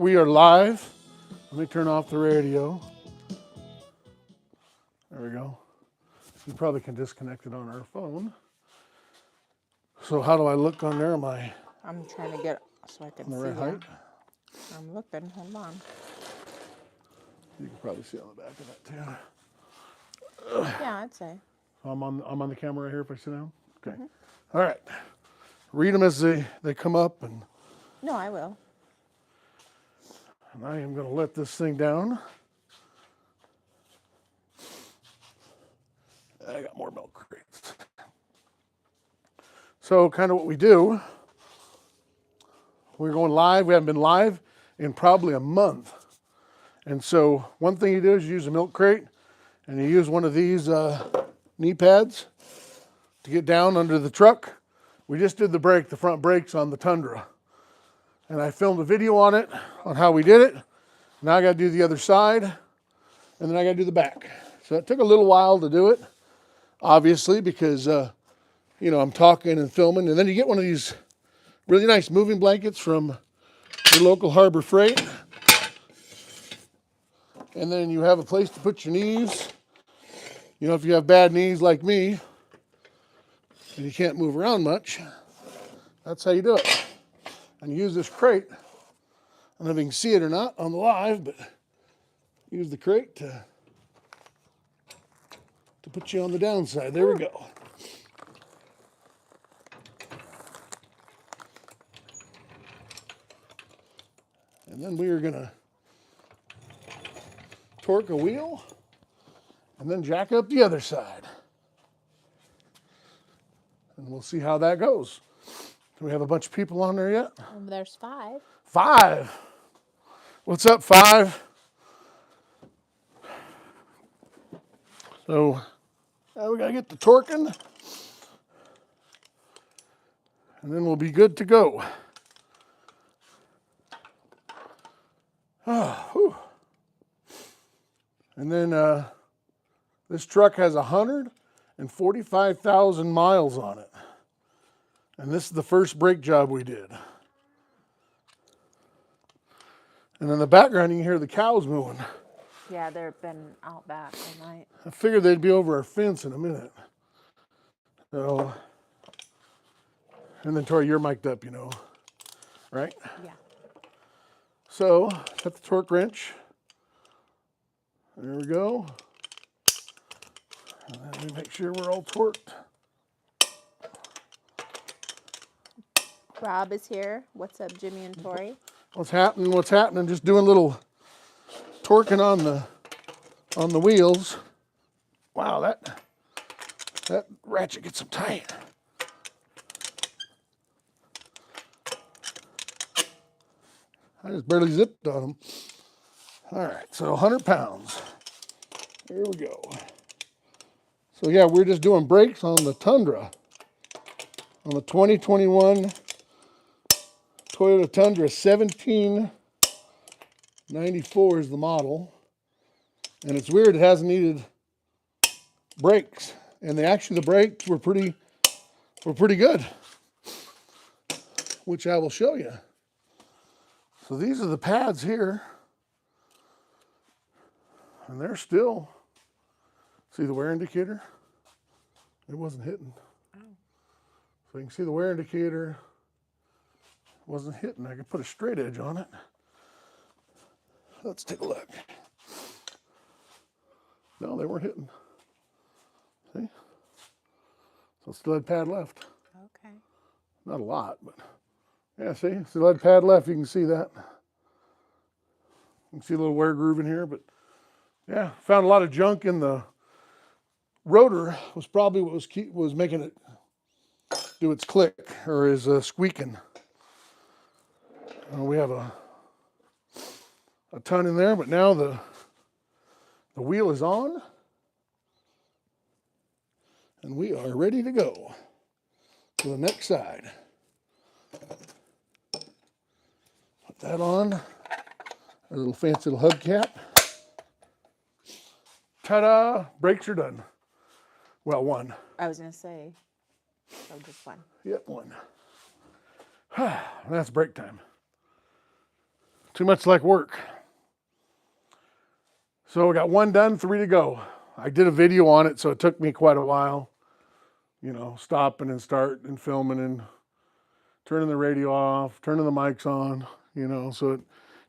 We are live. Let me turn off the radio. There we go. We probably can disconnect it on our phone. So how do I look on there? Am I I'm trying to get so I can on the see right height? I'm looking. Hold on. You can probably see on the back of that too. Yeah, I'd say. I'm on the camera right here if I sit down. Okay. All right. Read them as they come up, and No, I will. I am going to let this thing down. I got more milk crates. So kind of what we do, we're going live. We haven't been live in probably a month. And so one thing you do is you use a milk crate, and you use one of these knee pads to get down under the truck. We just did the front brakes on the Tundra. And I filmed a video on it, on how we did it. Now I got to do the other side, and then I got to do the back. So it took a little while to do it, obviously, because, I'm talking and filming. And then you get one of these really nice moving blankets from your local Harbor Freight. And then you have a place to put your knees. If you have bad knees like me, and you can't move around much, that's how you do it. And use this crate. I don't know if you can see it or not on the live, but use the crate to put you on the downside. There we go. And then we are going to torque a wheel and then jack up the other side. And we'll see how that goes. Do we have a bunch of people on there yet? There's 5. 5. What's up, 5? So we got to get the torquing, and then we'll be good to go. And then this truck has 145,000 miles on it. And this is the first brake job we did. And in the background, you can hear the cows mooing. Yeah, they've been out back all night. I figured they'd be over our fence in a minute. So, and then Tori, you're mic'd up, right? Yeah. So, got the torque wrench. There we go. And let me make sure we're all torqued. Rob is here. What's up, Jimmy and Tori? What's happening? Just doing a little torquing on the wheels. Wow, that ratchet gets them tight. I just barely zipped on them. All right, so 100 pounds. Here we go. So yeah, we're just doing brakes on the Tundra. On the 2021 Toyota Tundra, 1794 is the model. And it's weird, it hasn't needed brakes. And the brakes were pretty good, which I will show you. So these are the pads here. And they're still, see the wear indicator? It wasn't hitting. So you can see the wear indicator wasn't hitting. I could put a straight edge on it. Let's take a look. No, they weren't hitting. See? So still had pad left. Okay. Not a lot, but yeah, see? Still had pad left. You can see that. You can see a little wear groove in here, but yeah, found a lot of junk in the rotor. Was probably what was making it do its click or is squeaking. We have a ton in there, but now the wheel is on, and we are ready to go to the next side. Put that on. A little fancy little hubcap. Ta-da! Brakes are done. Well, one. I was going to say, so just one. Yep, one. That's brake time. Too much like work. So we got 1 done, 3 to go. I did a video on it, so it took me quite a while. You know, stopping and starting and filming and turning the radio off, turning the mics on, you know, so it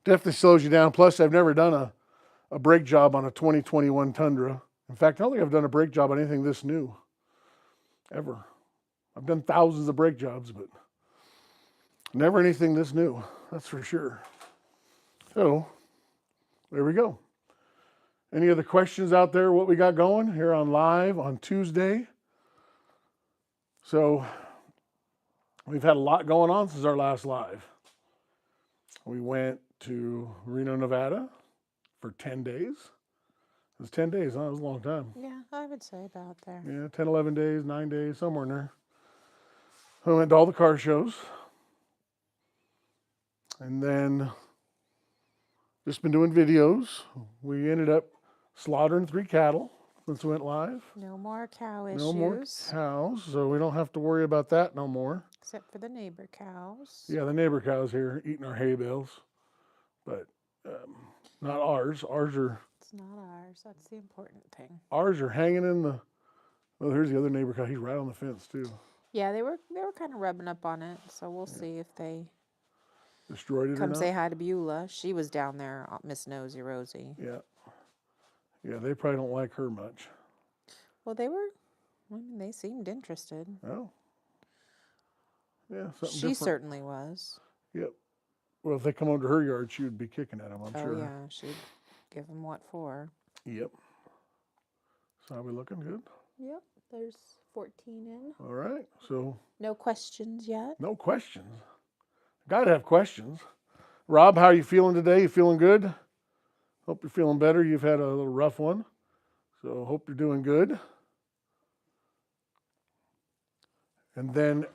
definitely slows you down. Plus, I've never done a brake job on a 2021 Tundra. In fact, I don't think I've done a brake job on anything this new, ever. I've done thousands of brake jobs, but never anything this new, that's for sure. So, there we go. Any other questions out there, what we got going here on live on Tuesday? So, we've had a lot going on since our last live. We went to Reno, Nevada for 10 days. It was 10 days, huh? It was a long time. Yeah, I would say about there. Yeah, 10, 11 days, 9 days, somewhere in there. We went to all the car shows. And then just been doing videos. We ended up slaughtering 3 cattle since we went live. No more cow issues. No more cows, so we don't have to worry about that no more. Except for the neighbor cows. Yeah, the neighbor cows here eating our hay bales, but not ours. Ours are. It's not ours. That's the important thing. Ours are hanging in the. Well, here's the other neighbor cow. He's right on the fence too. Yeah, they were kind of rubbing up on it, so we'll see if they Destroyed it or come not. say hi to Beulah. She was down there, Miss Nosy Rosie. Yeah. Yeah, they probably don't like her much. Well, they were. I mean, they seemed interested. Oh. Yeah, something She different. certainly was. Yep. Well, if they come over to her yard, she would be kicking at them, I'm sure. Oh yeah, she'd give them what for. Yep. So are we looking good? Yep, there's 14 in. All right. So No questions yet. no questions. Got to have questions. Rob, how are you feeling today? You feeling good? Hope you're feeling better. You've had a little rough one. So hope you're doing good. And then,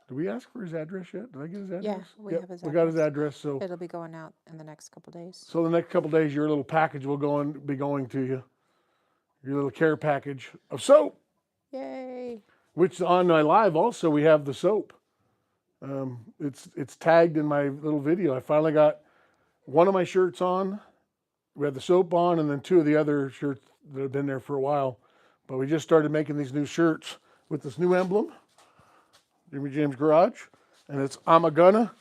did we ask for his address yet? Did I get his address? Yeah, we have his We got his address. address. So It'll be going out in the next couple days. So the next couple days, your little package will be going to you. Your little care package of soap, Yay! which on my live also we have the soap. It's tagged in my little video. I finally got one of my shirts on. We had the soap on, and then 2 of the other shirts that have been there for a while. But we just started making these new shirts with this new emblem, Jimmy James Garage, and it's "I'm a Gonna"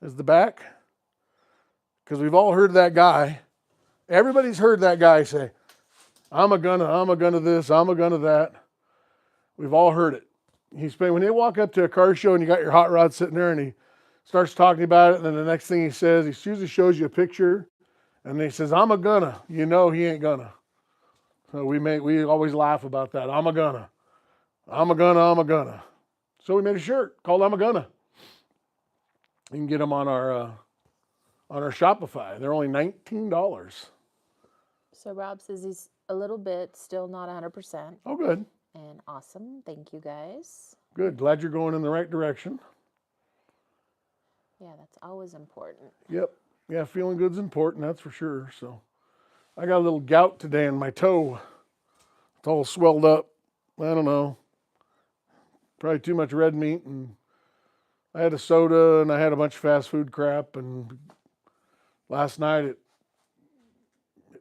as the back. Because we've all heard that guy. Everybody's heard that guy say, I'm a gonna this, I'm a gonna that. We've all heard it. When they walk up to a car show and you got your hot rod sitting there and he starts talking about it, and then the next thing he says, he usually shows you a picture and he says, I'm a gonna. You know he ain't gonna. So we always laugh about that. I'm a gonna. So we made a shirt called I'm a Gonna. You can get them on our Shopify. They're only $19. So Rob says he's a little bit still not 100%. Oh, good. And awesome. Thank you guys. Good. Glad you're going in the right direction. Yeah, that's always important. Yep. Yeah, feeling good's important, that's for sure. So I got a little gout today in my toe. It's all swelled up. I don't know. Probably too much red meat, and I had a soda and I had a bunch of fast food crap, and last night it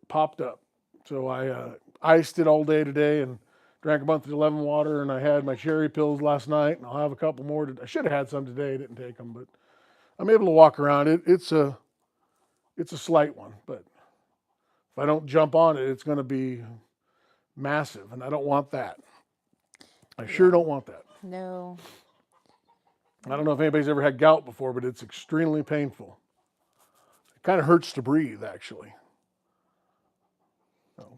popped up. So I iced it all day today and drank a bunch of lemon water, and I had my cherry pills last night, and I'll have a couple more. I should have had some today. I didn't take them, but I'm able to walk around. It's a slight one, but if I don't jump on it, it's going to be massive, and I don't want that. I sure don't want that. No. I don't know if anybody's ever had gout before, but it's extremely painful. It kind of hurts to breathe, actually.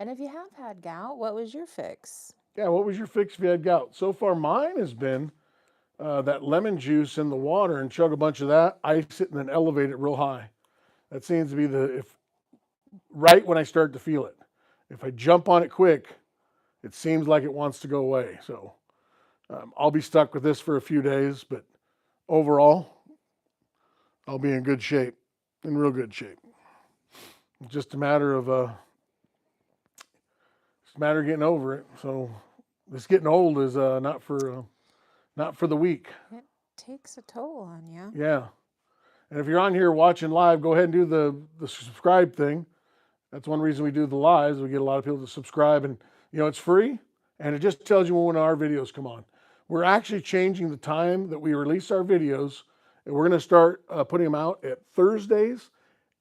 And if you have had gout, what was your fix? Yeah, what was your fix if you had gout? So far, mine has been that lemon juice in the water and chug a bunch of that, ice it, and then elevate it real high. That seems to be right when I start to feel it. If I jump on it quick, it seems like it wants to go away. So I'll be stuck with this for a few days, but overall, I'll be in good shape, in real good shape. It's just a matter of getting over it. So this getting old is not for the weak. It takes a toll on you. Yeah. And if you're on here watching live, go ahead and do the subscribe thing. That's one reason we do the lives. We get a lot of people to subscribe, and it's free, and it just tells you when our videos come on. We're actually changing the time that we release our videos, and we're going to start putting them out at Thursdays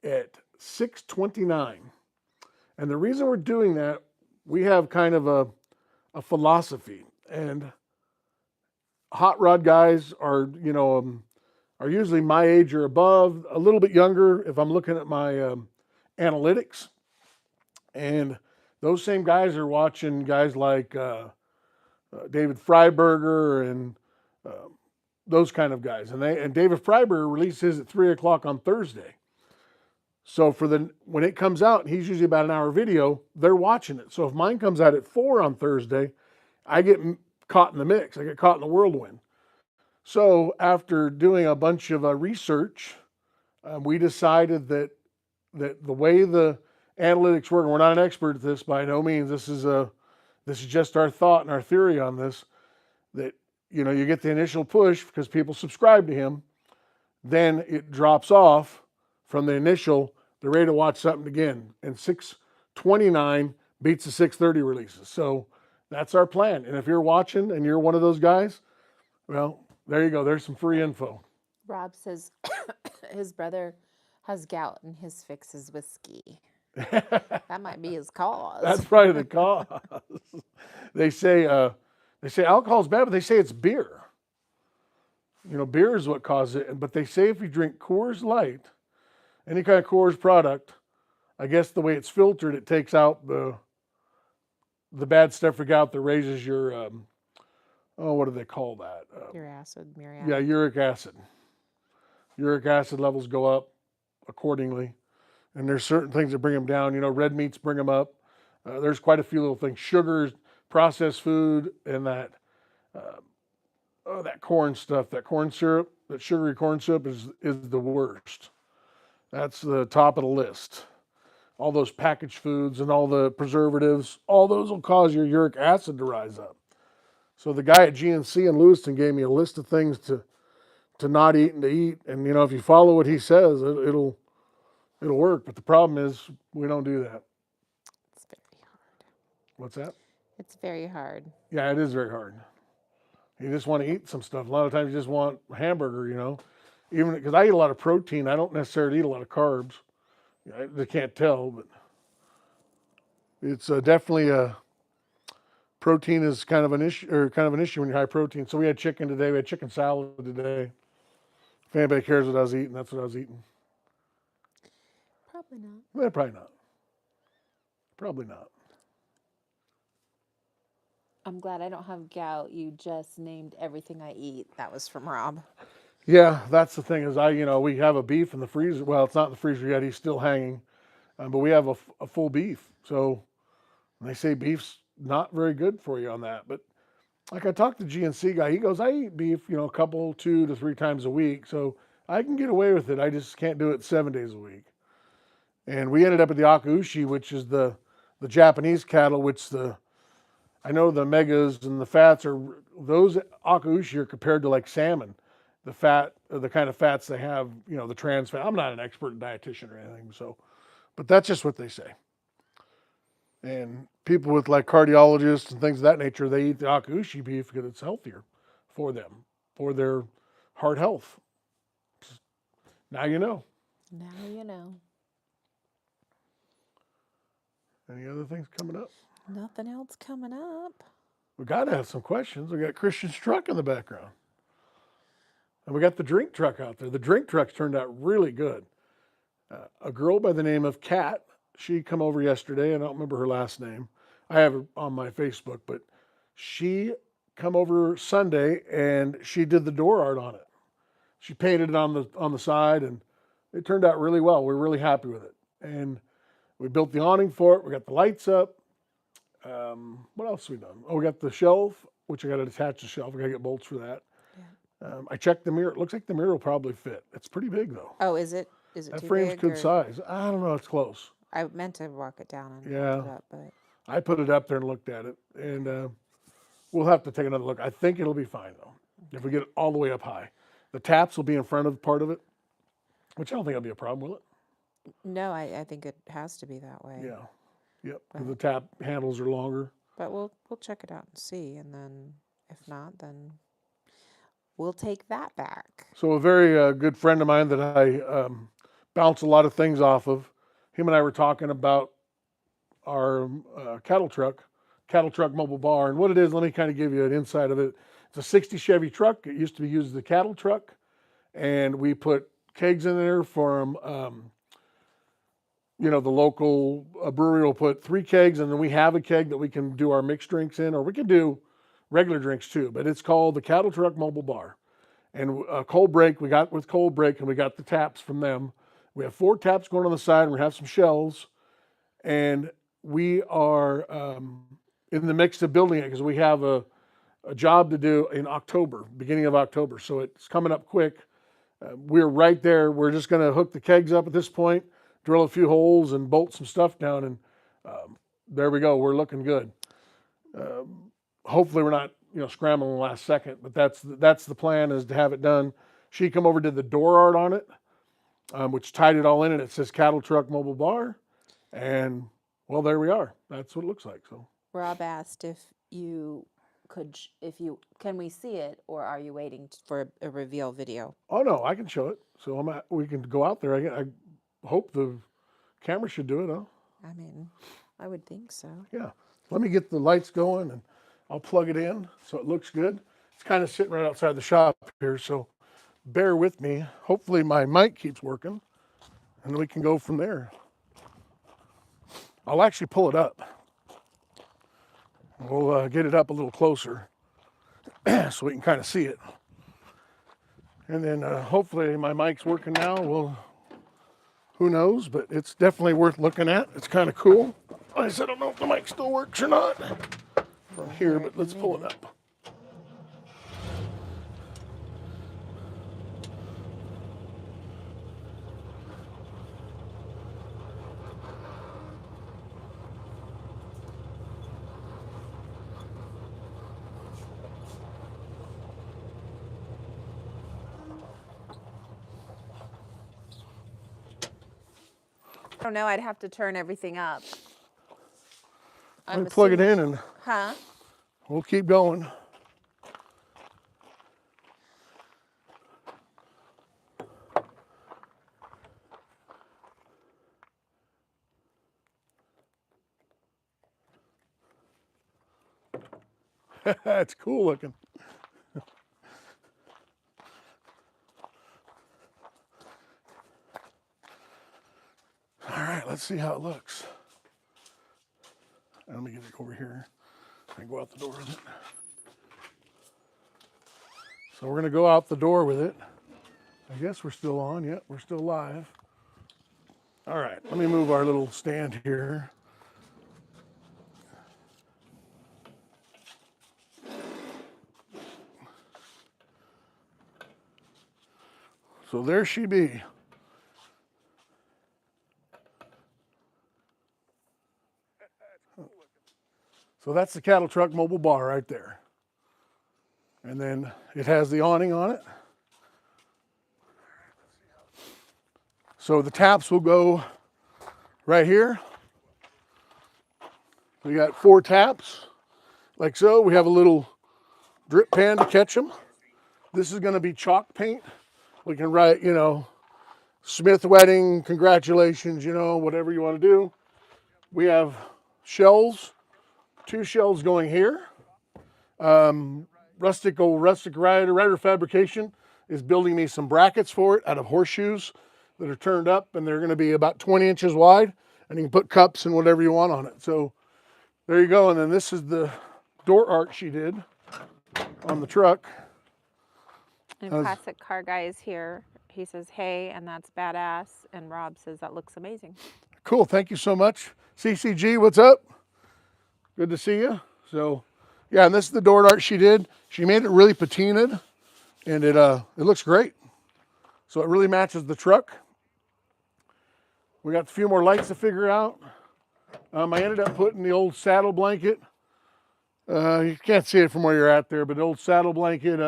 at 6:29. And the reason we're doing that, we have kind of a philosophy, and hot rod guys are usually my age or above, a little bit younger if I'm looking at my analytics. And those same guys are watching guys like David Freiberger and those kind of guys. And David Freiberger releases his at 3 o'clock on Thursday. So when it comes out, he's usually about an hour video, they're watching it. So if mine comes out at 4 on Thursday, I get caught in the mix. I get caught in the whirlwind. So after doing a bunch of research, we decided that the way the analytics work, and we're not an expert at this by no means. This is just our thought and our theory on this. That you get the initial push because people subscribe to him, then it drops off from the initial. They're ready to watch something again, and 6:29 beats the 6:30 releases. So that's our plan. And if you're watching and you're one of those guys, well, there you go. There's some free info. Rob says his brother has gout and his fix is whiskey. That might be his cause. That's probably the cause. They say alcohol's bad, but they say it's beer. Beer is what causes it. But they say if you drink Coors Light, any kind of Coors product, I guess the way it's filtered, it takes out the bad stuff for gout that raises your what do they call that? Uric acid, Yeah, uric acid. Uric acid levels go up accordingly. And there's certain things that bring them down. Red meats bring them up. There's quite a few little things. Sugars, processed food, and that corn stuff, that corn syrup, that sugary corn syrup is the worst. That's the top of the list. All those packaged foods and all the preservatives, all those will cause your uric acid to rise up. So the guy at GNC in Lewiston gave me a list of things to not eat and to eat. And, if you follow what he says, it'll work. But the problem is we don't do that. It's very hard. What's that? It's very hard. Yeah, it is very hard. You just want to eat some stuff. A lot of times you just want a hamburger, even because I eat a lot of protein. I don't necessarily eat a lot of carbs. I can't tell, but it's definitely protein is kind of an issue when you're high protein. So we had chicken today. We had chicken salad today. If anybody cares what I was eating, that's what I was eating. Probably not. Well, probably not. Probably not. I'm glad I don't have gout. You just named everything I eat. That was from Rob. Yeah, that's the thing is we have a beef in the freezer. Well, it's not in the freezer yet. He's still hanging. But we have a full beef. So they say beef's not very good for you on that. But like I talked to the GNC guy, he goes, I eat beef, a couple, 2 to 3 times a week. So I can get away with it. I just can't do it 7 days a week. And we ended up at the Akaushi, which is the Japanese cattle, which I know the megas and the fats those Akaushi are compared to like salmon. The fat, the kind of fats they have, the trans fat. I'm not an expert dietitian or anything, but that's just what they say. And people with like cardiologists and things of that nature, they eat the Akaushi beef because it's healthier for them, for their heart health. Now you know. Now you know. Any other things coming up? Nothing else coming up. We got to have some questions. We got Christian's truck in the background. And we got the drink truck out there. The drink truck's turned out really good. A girl by the name of Kat, she come over yesterday. I don't remember her last name. I have her on my Facebook, but she come over Sunday and she did the door art on it. She painted it on the side, and it turned out really well. We're really happy with it. And we built the awning for it. We got the lights up. What else have we done? Oh, we got the shelf, which I got to attach the shelf. I got to get bolts for that. Yeah. I checked the mirror. It looks like the mirror will probably fit. It's pretty big, though. Oh, is it? Is it that too frame's big? Good size. I don't know. It's close. I meant to walk it down and put it up, but I put it up there and looked at it, and we'll have to take another look. I think it'll be fine, though, if we get it all the way up high. The taps will be in front of part of it. which I don't think that'll be a problem, will it? No, I think it has to be that way. Yeah. Yep. 'Cause the tap handles are longer. But we'll check it out and see, and then if not, then we'll take that back. So a very good friend of mine that I bounce a lot of things off of, him and I were talking about our cattle truck mobile bar. And what it is, let me kind of give you an insight of it. It's a 60 Chevy truck. It used to be used as a cattle truck. And we put kegs in there from, the local brewery will put 3 kegs, and then we have a keg that we can do our mixed drinks in, or we can do regular drinks too. But it's called the Cattle Truck Mobile Bar. And cold break, we got with cold break, and we got the taps from them. We have 4 taps going on the side, and we have some shells. And we are in the mix of building it because we have a job to do in October, beginning of October. So it's coming up quick. We're right there. We're just going to hook the kegs up at this point, drill a few holes, and bolt some stuff down. And there we go. We're looking good. Hopefully we're not, scrambling the last second, but that's the plan, is to have it done. She come over, did the door art on it, which tied it all in, and it says Cattle Truck Mobile Bar. And well, there we are. That's what it looks like. So Rob asked if you can we see it, or are you waiting for a reveal video? Oh no, I can show it. So we can go out there. I hope the camera should do it, huh? I mean, I would think so. Yeah. Let me get the lights going and I'll plug it in so it looks good. It's kind of sitting right outside the shop here, so bear with me. Hopefully my mic keeps working and we can go from there. I'll actually pull it up. We'll get it up a little closer so we can kind of see it. And then hopefully my mic's working now. Who knows, but it's definitely worth looking at. It's kind of cool. I don't know if the mic still works or not from here, but let's pull it up. I don't know. I'd have to turn everything up. I'm plug it in and we'll keep going. That's cool looking. All right, let's see how it looks. Let me get it over here and go out the door with it. So we're going to go out the door with it. I guess we're still on. Yep, we're still live. All right, let me move our little stand here. So there she be. So that's the Cattle Truck Mobile Bar right there. And then it has the awning on it. So the taps will go right here. We got 4 taps, like so. We have a little drip pan to catch them. This is going to be chalk paint. We can write, Smith Wedding, congratulations, whatever you want to do. We have shells. 2 shells going here. Rustic Rider Fabrication is building me some brackets for it out of horseshoes that are turned up, and they're going to be about 20 inches wide, and you can put cups and whatever you want on it. So there you go. And then this is the door art she did on the truck. And Classic Car Guy is here. He says, hey, and that's badass. And Rob says, that looks amazing. Cool. Thank you so much. CCG, what's up? Good to see you. So, yeah, and this is the door art she did. She made it really patinaed, and it looks great. So it really matches the truck. We got a few more lights to figure out. I ended up putting the old saddle blanket. You can't see it from where you're at there, but the old saddle blanket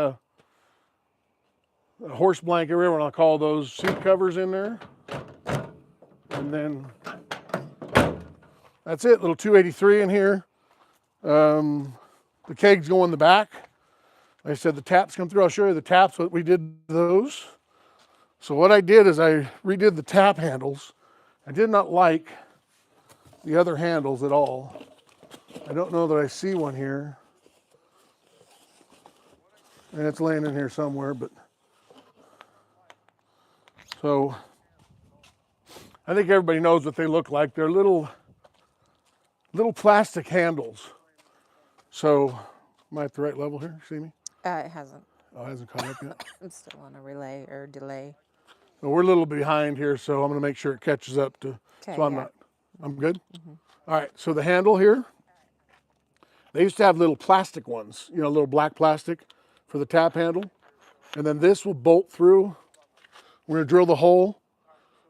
a horse blanket, whatever I call those, seat covers in there. And then that's it, little 283 in here. The kegs go in the back. Like I said, the taps come through. I'll show you the taps, what we did those. So what I did is I redid the tap handles. I did not like the other handles at all. I don't know that I see one here. And it's laying in here somewhere, but. So I think everybody knows what they look like. They're little plastic handles. So am I at the right level here? See me? It hasn't. Oh, it hasn't caught up yet. I'm still on a relay or delay. So we're a little behind here, so I'm going to make sure it catches up to. Okay, So I'm yeah. not. I'm good. All right. So the handle here. They used to have little plastic ones, you know, little black plastic for the tap handle, and then this will bolt through. We're going to drill the hole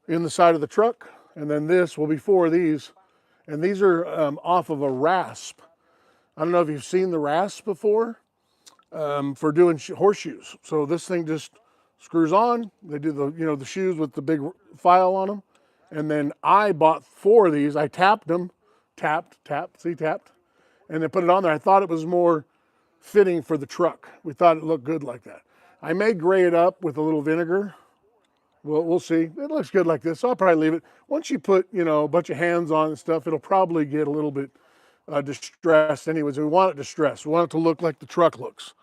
in the side of the truck, and then this will be 4 of these, and these are off of a rasp. I don't know if you've seen the rasp before for doing horseshoes. So this thing just screws on. They do the shoes with the big file on them, and then I bought 4 of these. I tapped them, tapped, and then put it on there. I thought it was more fitting for the truck. We thought it looked good like that. I may gray it up with a little vinegar. We'll see. It looks good like this, so I'll probably leave it. Once you put, a bunch of hands on and stuff, it'll probably get a little bit distressed anyways. We want it distressed. We want it to look like the truck looks.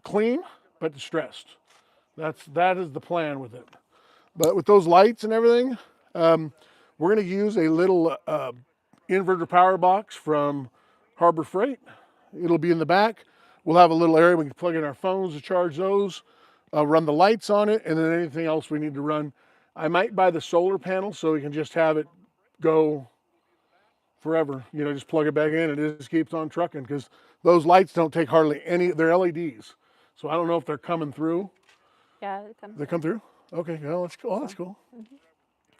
Clean, but distressed. That is the plan with it. But with those lights and everything, we're going to use a little inverter power box from Harbor Freight. It'll be in the back. We'll have a little area we can plug in our phones to charge those, run the lights on it, and then anything else we need to run. I might buy the solar panel so we can just have it go forever. Just plug it back in and it just keeps on trucking, because those lights don't take hardly any, they're LEDs. So I don't know if they're coming through. Yeah, it comes. They come through? Okay, well, that's cool. Oh, that's cool.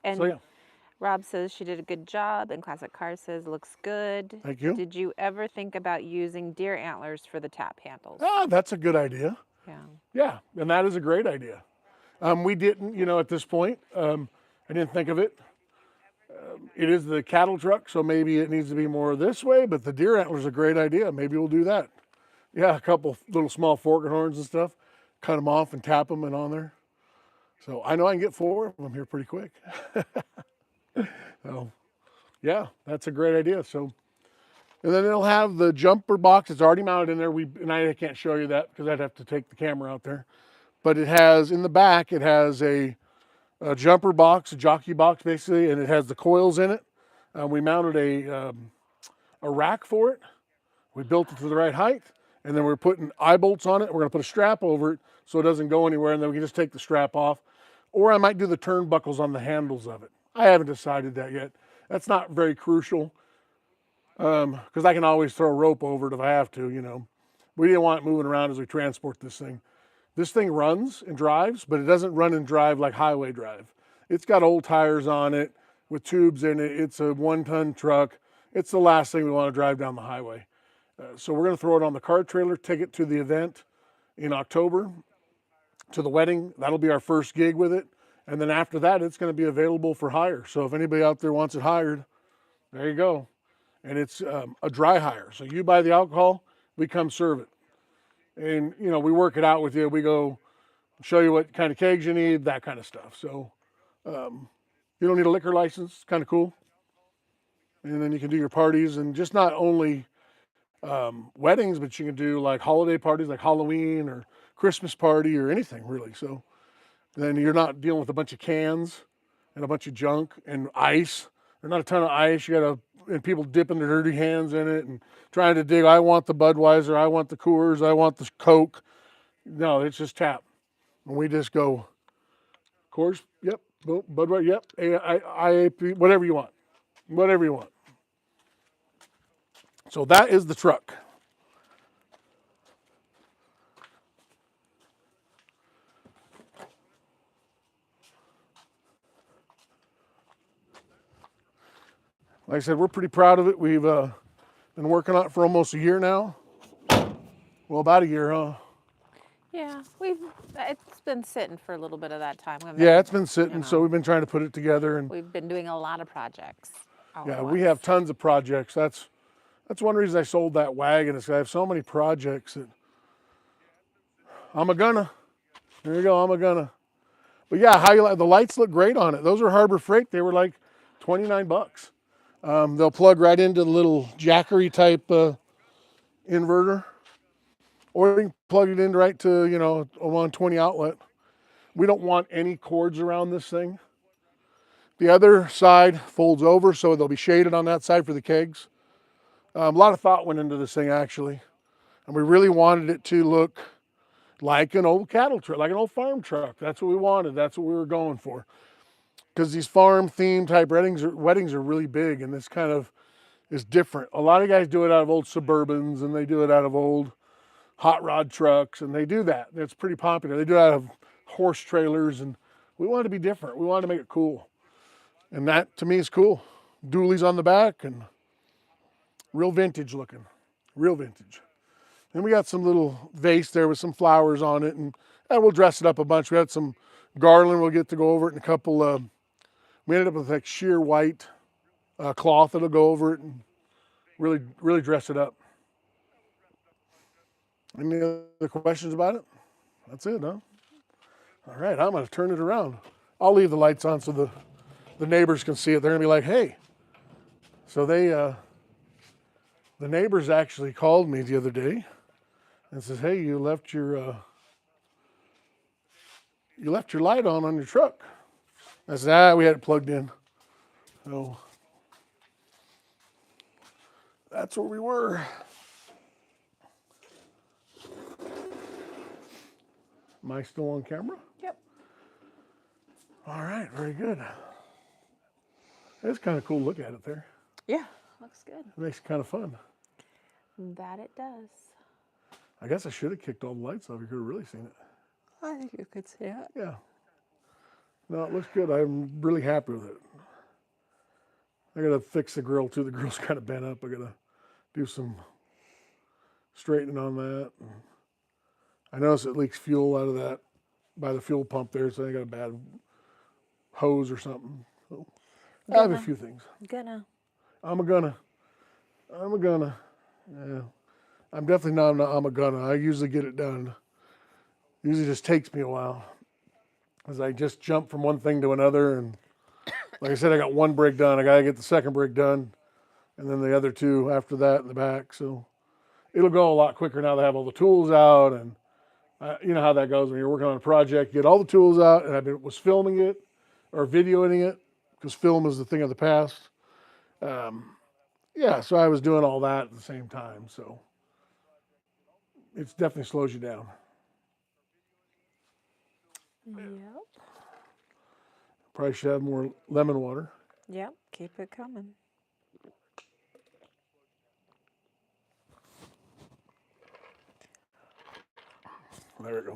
And So yeah, Rob says she did a good job, and Classic Car says looks good. thank you. Did you ever think about using deer antlers for the tap handles? That's a good idea. Yeah. Yeah, and that is a great idea. We didn't, at this point. I didn't think of it. It is the cattle truck, so maybe it needs to be more this way, but the deer antler's a great idea. Maybe we'll do that. Yeah, a couple little small fork horns and stuff. Cut them off and tap them and on there. So I know I can get 4 of them here pretty quick. So, yeah, that's a great idea. So, and then it'll have the jumper box. It's already mounted in there. And I can't show you that because I'd have to take the camera out there. But it has, in the back, it has a jumper box, a jockey box basically, and it has the coils in it. We mounted a rack for it. We built it to the right height, and then we're putting eye bolts on it. We're going to put a strap over it so it doesn't go anywhere, and then we can just take the strap off. Or I might do the turnbuckles on the handles of it. I haven't decided that yet. That's not very crucial, because I can always throw a rope over it if I have to. We didn't want it moving around as we transport this thing. This thing runs and drives, but it doesn't run and drive like highway drive. It's got old tires on it with tubes in it. It's a 1-ton truck. It's the last thing we want to drive down the highway. So we're going to throw it on the car trailer, take it to the event in October, to the wedding. That'll be our first gig with it. And then after that, it's going to be available for hire. So if anybody out there wants it hired, there you go. And it's a dry hire. So you buy the alcohol, we come serve it. And, we work it out with you. We go show you what kind of kegs you need, that kind of stuff. So you don't need a liquor license. It's kind of cool. And then you can do your parties, and just not only weddings, but you can do like holiday parties like Halloween or Christmas party or anything really. So then you're not dealing with a bunch of cans and a bunch of junk and ice. There's not a ton of ice. And people dipping their dirty hands in it and trying to dig. I want the Budweiser. I want the Coors. I want the Coke. No, it's just tap. And we just go, Coors, yep. Budweiser, yep. IAP, whatever you want. Whatever you want. So that is the truck. Like I said, we're pretty proud of it. We've been working on it for almost a year now. Well, about a year, huh? Yeah, it's been sitting for a little bit of that time. Yeah, it's been sitting, you so know. we've been trying to put it together. And We've been doing a lot of projects. All yeah, at we once. have tons of projects. That's one reason I sold that wagon, is 'cause I have so many projects that I'm a gonna. There you go, I'm a gonna. But yeah, how you like the lights look great on it. Those are Harbor Freight. They were like $29. They'll plug right into the little jackery type inverter, or you can plug it in right to, you know, a 120 outlet. We don't want any cords around this thing. The other side folds over, so they'll be shaded on that side for the kegs. A lot of thought went into this thing, actually. And we really wanted it to look like an old cattle truck, like an old farm truck. That's what we wanted. That's what we were going for. Because these farm theme type weddings are really big, and this kind of is different. A lot of guys do it out of old Suburbans, and they do it out of old hot rod trucks, and they do that. It's pretty popular. They do it out of horse trailers, and we wanted to be different. We wanted to make it cool. And that, to me, is cool. Dualies on the back, and real vintage looking. Real vintage. And we got some little vase there with some flowers on it, and we'll dress it up a bunch. We had some garland we'll get to go over it, and a couple, we ended up with like sheer white cloth that'll go over it, and really, really dress it up. Any other questions about it? That's it, huh? All right, I'm gonna turn it around. I'll leave the lights on so the neighbors can see it. They're gonna be like, hey. So the neighbors actually called me the other day and says, hey, you left your light on your truck. I said, we had it plugged in. So that's where we were. Am I still on camera? Yep. All right, very good. It's kind of cool to look at it there. Yeah, looks good. It makes it kind of fun. That it does. I guess I should have kicked all the lights off. You could have really seen it. I think you could see it. Yeah. No, it looks good. I'm really happy with it. I got to fix the grill too. The grill's kind of bent up. I got to do some straightening on that. I noticed it leaks fuel out of that by the fuel pump there, so I got a bad hose or something. So I have a few things. I'm a gonna. Yeah. I'm definitely not I'm a gonna. I usually get it done. Usually just takes me a while, as I just jump from one thing to another. And like I said, I got one brake done. I got to get the second brake done, and then the other two after that in the back. So it'll go a lot quicker now that I have all the tools out. And you know how that goes when you're working on a project. You get all the tools out, and I was filming it or videoing it, because film is the thing of the past. Yeah, so I was doing all that at the same time. So it definitely slows you down. Yep. Probably should have more lemon water. Yep. Keep it coming. There we go. I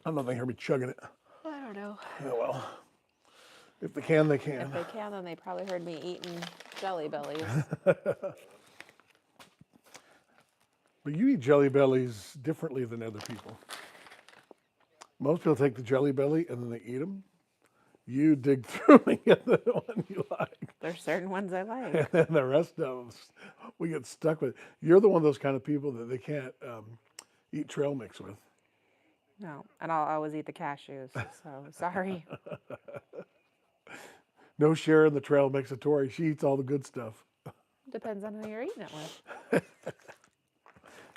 don't know if they hear me chugging it. I don't know. Oh well. If they can, they can. If they can, then they probably heard me eating Jelly Bellies. But you eat Jelly Bellies differently than other people. Most people take the Jelly Belly and then they eat them. You dig through and get the one you like. There's certain ones I like. And then the rest of them, we get stuck with. You're the one of those kind of people that they can't eat trail mix with. No, and I'll always eat the cashews, so sorry. No sharing the trail mix of Tori. She eats all the good stuff. Depends on who you're eating it with.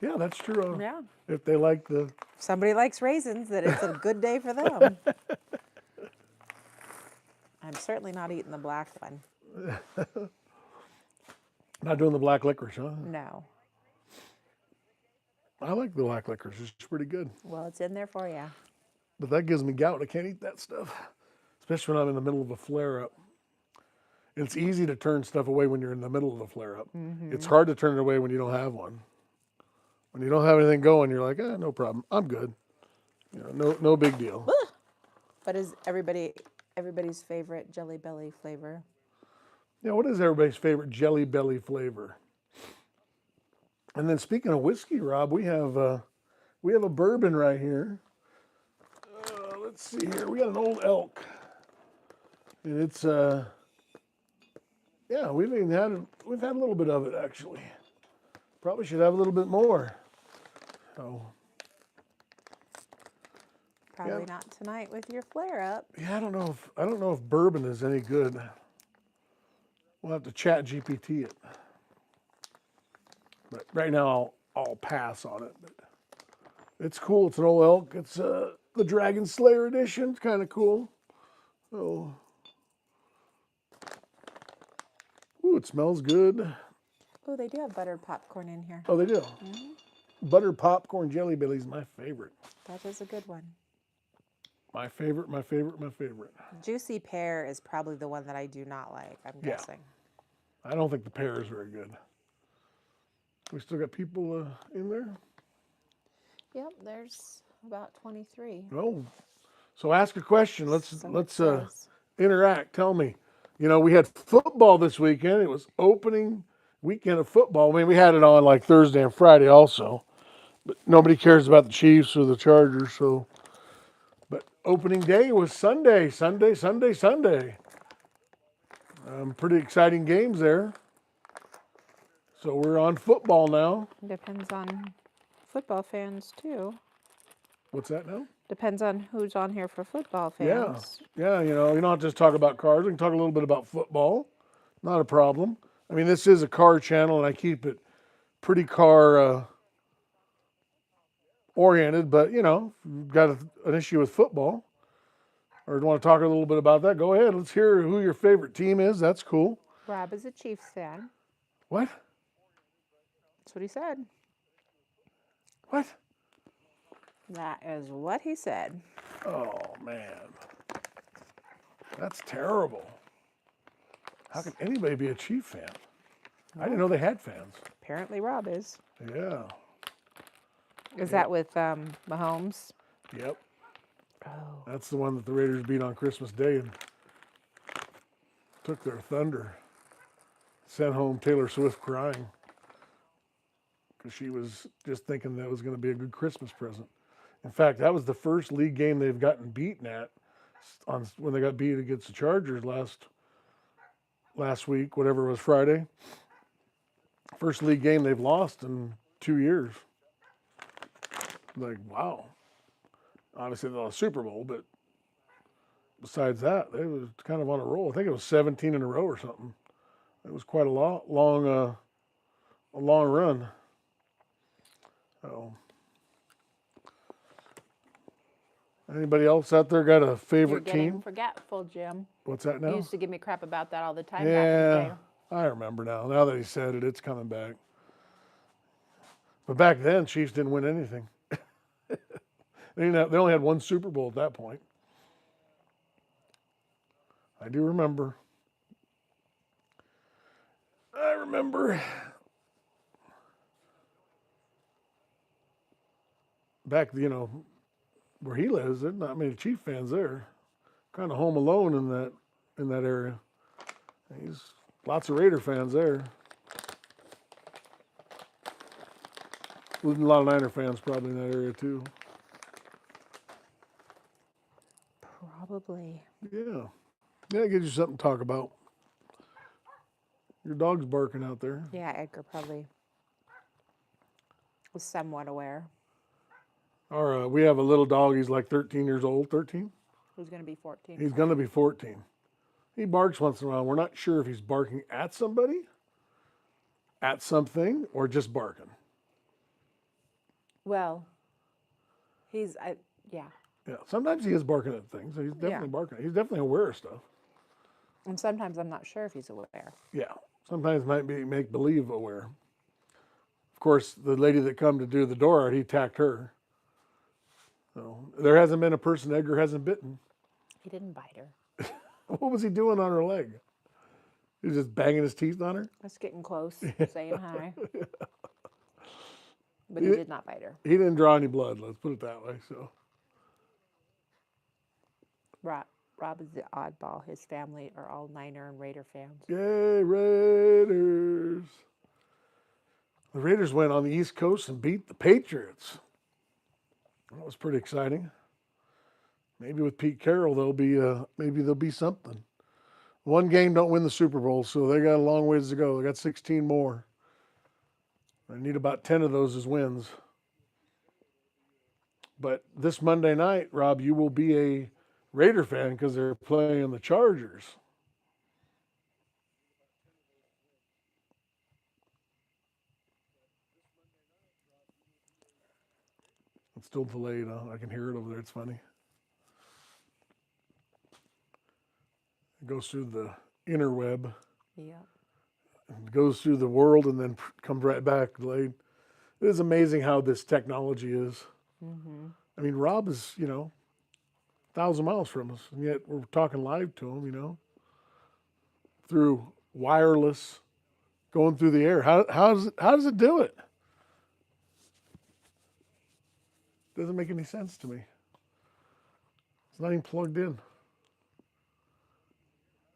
Yeah, that's true. Yeah. If they like the... If somebody likes raisins, then it's a good day for them. I'm certainly not eating the black one. Not doing the black licorice, huh? No. I like the black licorice. It's pretty good. Well, it's in there for you. But that gives me gout. I can't eat that stuff, especially when I'm in the middle of a flare-up. It's easy to turn stuff away when you're in the middle of a flare-up. Mm-hmm. It's hard to turn it away when you don't have one. When you don't have anything going, you're like, no problem. I'm good. You know, no big deal. What is everybody's favorite Jelly Belly flavor? Yeah, what is everybody's favorite Jelly Belly flavor? And then speaking of whiskey, Rob, we have a bourbon right here. let's see here. We got an old elk. And it's, yeah, we've had a little bit of it actually. Probably should have a little bit more. So, Probably yeah. not tonight with your flare up. Yeah, I don't know if bourbon is any good. We'll have to chat GPT it. But right now I'll pass on it. But it's cool. It's an old elk. It's the Dragon Slayer edition. It's kind of cool. So, ooh, it smells good. Oh, they do have buttered popcorn in here. Oh, they do. Butter popcorn jelly belly is my favorite. That is a good one. My favorite, my favorite, my favorite. Juicy pear is probably the one that I do not like, I'm Yeah. guessing. I don't think the pear is very good. We still got people in there? Yep, there's about 23. Oh, so ask a question. Let's So it says. interact. Tell me. You know, we had football this weekend. It was opening weekend of football. I mean, we had it on like Thursday and Friday also, but nobody cares about the Chiefs or the Chargers. So, but opening day was Sunday. Pretty exciting games there. So we're on football now. Depends on football fans, too. What's that now? Depends on who's on here for football Yeah, fans. yeah, you know, you don't have to just talk about cars. We can talk a little bit about football. Not a problem. I mean, this is a car channel, and I keep it pretty car oriented. But you know, if you've got an issue with football, or you want to talk a little bit about that, go ahead. Let's hear who your favorite team is. That's cool. Rob is a Chiefs fan. What? That's what he said. What? That is what he said. Oh man, that's terrible. How can anybody be a Chief fan? I didn't know they had fans. Apparently Rob is. Yeah. Is that with Mahomes? Yep. Oh. That's the one that the Raiders beat on Christmas Day and took their thunder. Sent home Taylor Swift crying because she was just thinking that was going to be a good Christmas present. In fact, that was the first league game they've gotten beaten at when they got beat against the Chargers last week, whatever it was, Friday. First league game they've lost in 2 years. Like, wow. Obviously, they lost the Super Bowl, but besides that, they was kind of on a roll. I think it was 17 in a row or something. It was quite a long run. So, anybody else out there got a You're favorite getting team? forgetful, Jim. What's that You now? used to give me crap about that all the time back in the Yeah, day. I remember now. Now that he said it, it's coming back. But back then, Chiefs didn't win anything. They only had one Super Bowl at that point. I do remember. I remember. Back, you know, where he lives, there's not many Chief fans there. Kind of home alone in that area. He's lots of Raider fans there. A lot of Niner fans probably in that area too. Probably. Yeah. Yeah, it gives you something to talk about. Your dog's barking out there. Yeah, Edgar probably was somewhat aware. We have a little dog. He's like 13 years old. 13? Who's going to be 14? He's going to be 14. He barks once in a while. We're not sure if he's barking at somebody, at something, or just barking. Well, yeah. Yeah, sometimes he is barking at things. He's definitely barking. He's definitely aware of stuff. And sometimes I'm not sure if he's aware. Yeah, sometimes might be make-believe aware. Of course, the lady that come to do the door art, he attacked her. So there hasn't been a person Edgar hasn't bitten. He didn't bite her. What was he doing on her leg? He was just banging his teeth on her? Just getting close, saying hi. But he did not bite her. He didn't draw any blood, let's put it that way. So Rob is the oddball. His family are all Niner and Raider fans. yay, Raiders. The Raiders went on the East Coast and beat the Patriots. That was pretty exciting. Maybe with Pete Carroll, maybe there'll be something. One game don't win the Super Bowl, so they got a long ways to go. They got 16 more. I need about 10 of those as wins. But this Monday night, Rob, you will be a Raider fan because they're playing the Chargers. It's still delayed. I can hear it over there. It's funny. It goes through the interweb, Yeah. and goes through the world, and then comes right back delayed. It is amazing how this technology is. Mm-hmm. I mean, Rob is, 1,000 miles from us, and yet we're talking live to him, through wireless, going through the air. How does it do it? Doesn't make any sense to me. It's not even plugged in.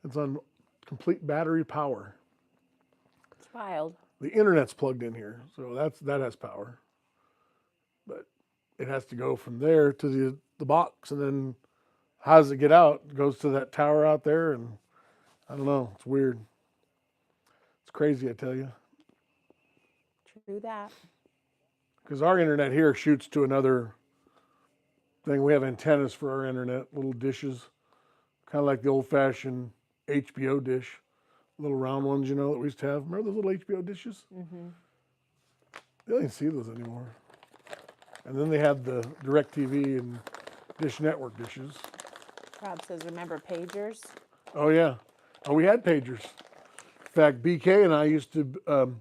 It's on complete battery power. It's wild. The internet's plugged in here, so that has power. But it has to go from there to the box, and then how does it get out? It goes to that tower out there, and I don't know. It's weird. It's crazy, I tell you. True that. Because our internet here shoots to another thing. We have antennas for our internet, little dishes, kind of like the old-fashioned HBO dish, little round ones, that we used to have. Remember those little HBO dishes? Mm-hmm. You don't even see those anymore. And then they had the DirecTV and Dish Network dishes. Rob says, remember pagers? Oh, yeah. Oh, we had pagers. In fact, BK and I used to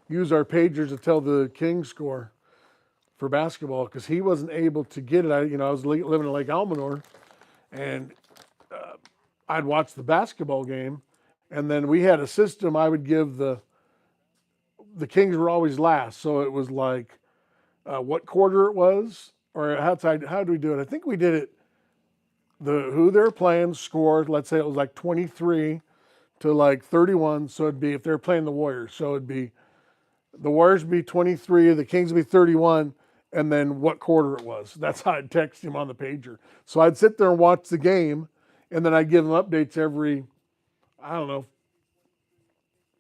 use our pagers to tell the Kings score for basketball because he wasn't able to get it. I was living in Lake Almanor, and I'd watch the basketball game, and then we had a system. I would give the Kings were always last, so it was like what quarter it was, or how do we do it? I think we did it. Who they're playing scored. Let's say it was like 23 to like 31. So it'd be if they're playing the Warriors. So it'd be the Warriors would be 23, the Kings would be 31, and then what quarter it was. That's how I'd text him on the pager. So I'd sit there and watch the game, and then I'd give him updates every, I don't know,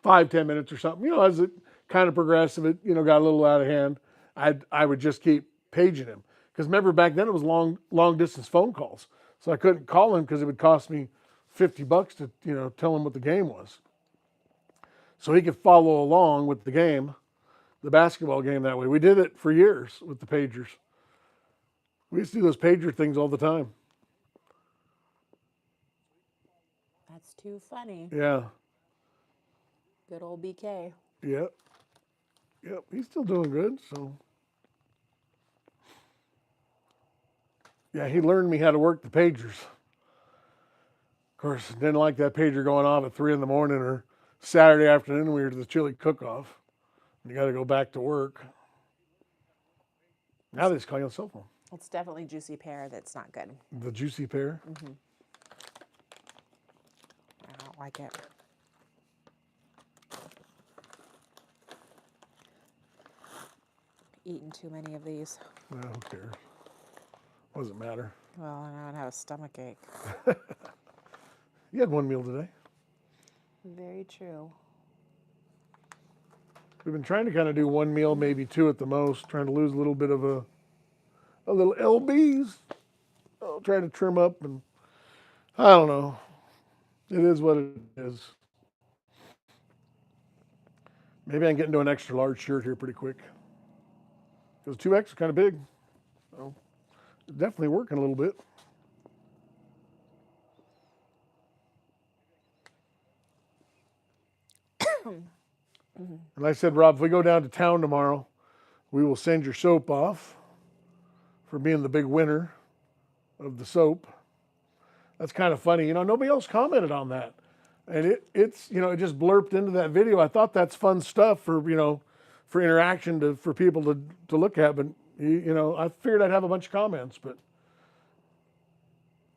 5-10 minutes or something. As it kind of progressed, if it got a little out of hand, I would just keep paging him. Because remember back then it was long distance phone calls. So I couldn't call him because it would cost me $50 to tell him what the game was. So he could follow along with the game, the basketball game that way. We did it for years with the pagers. We used to do those pager things all the time. That's too funny. Yeah. Good old BK. Yep. He's still doing good, so. Yeah, he learned me how to work the pagers. Of course, didn't like that pager going off at 3 in the morning or Saturday afternoon. We were to the chili cook-off. You got to go back to work. Now they just call you on the cell phone. It's definitely juicy pear that's not good. The juicy pear. Mm-hmm. I don't like it. Eating too many of these. Well, who cares? What does it matter? Well, I don't have a stomach ache. You had one meal today. Very true. We've been trying to kind of do one meal, maybe 2 at the most, trying to lose a little bit of a little LBs. I'll try to trim up, and I don't know. It is what it is. Maybe I can get into an extra large shirt here pretty quick. Because 2X is kind of big. So it's definitely working a little bit. And I said, Rob, if we go down to town tomorrow, we will send your soap off for being the big winner of the soap. That's kind of funny. Nobody else commented on that. And it's it just blurped into that video. I thought that's fun stuff for, for interaction for people to look at. But, I figured I'd have a bunch of comments, but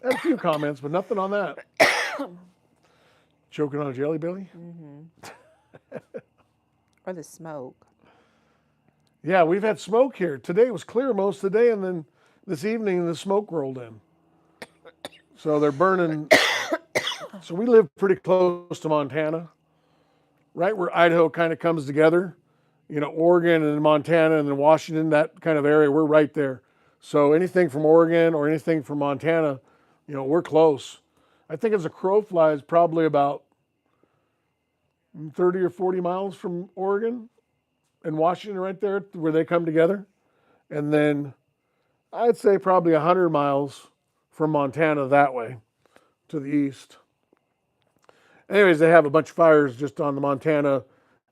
I had a few comments, but nothing on that. Choking on a Jelly Belly? Mm-hmm. Or the smoke. Yeah, we've had smoke here. Today was clear most of the day, and then this evening the smoke rolled in. So they're burning. So we live pretty close to Montana, right where Idaho kind of comes together. You know, Oregon and Montana and then Washington, that kind of area, we're right there. So anything from Oregon or anything from Montana, you know, we're close. I think as a crow flies, probably about 30 or 40 miles from Oregon and Washington, right there where they come together. And then I'd say probably 100 miles from Montana that way to the east. Anyways, they have a bunch of fires just on the Montana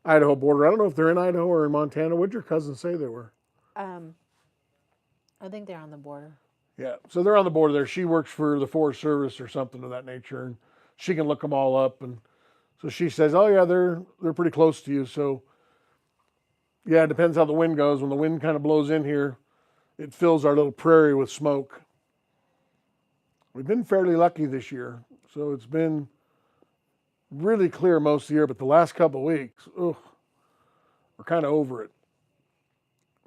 Idaho border. I don't know if they're in Idaho or in Montana. What did your cousin say they were? I think they're on the border. Yeah, so they're on the border there. She works for the Forest Service or something of that nature, and she can look them all up. And so she says, "Oh yeah, they're pretty close to you." So yeah, it depends how the wind goes. When the wind kind of blows in here, it fills our little prairie with smoke. We've been fairly lucky this year, so it's been really clear most of the year. But the last couple of weeks, we're kind of over it.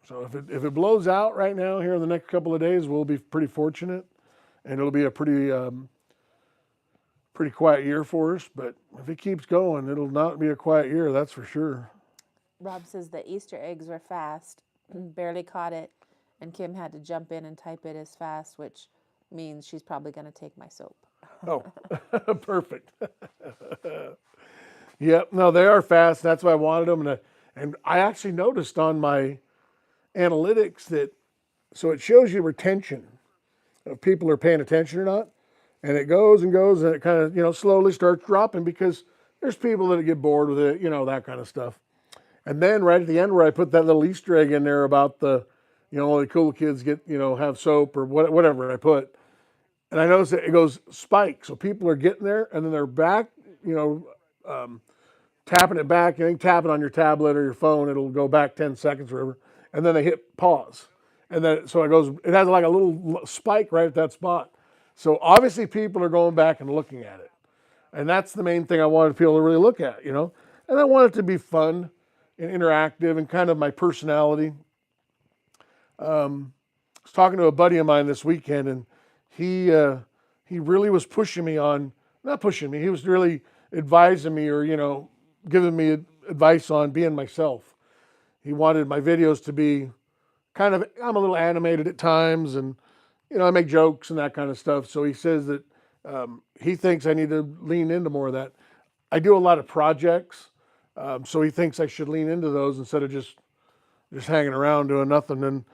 So if it blows out right now here in the next couple of days, we'll be pretty fortunate, and it'll be a pretty quiet year for us. But if it keeps going, it'll not be a quiet year, that's for sure. Rob says the Easter eggs were fast, barely caught it, and Kim had to jump in and type it as fast, which means she's probably going to take my soap. Oh, perfect. Yep, no, they are fast. That's why I wanted them, and I actually noticed on my analytics that so it shows you retention of people are paying attention or not, and it goes and goes, and it kind of slowly starts dropping because there's people that get bored with it, that kind of stuff. And then right at the end where I put that little Easter egg in there about the only cool kids get have soap or whatever I put, and I noticed that it goes spike, so people are getting there and then they're back, tapping it back. You can tap it on your tablet or your phone, it'll go back 10 seconds or whatever, and then they hit pause. And then so it has like a little spike right at that spot. So obviously people are going back and looking at it. And that's the main thing I wanted people to really look at, And I want it to be fun and interactive and kind of my personality. I was talking to a buddy of mine this weekend, and he really was pushing me on, not pushing me, he was really advising me or, giving me advice on being myself. He wanted my videos to be kind of, I'm a little animated at times, and, I make jokes and that kind of stuff. So he says that he thinks I need to lean into more of that. I do a lot of projects, so he thinks I should lean into those instead of just hanging around doing nothing. And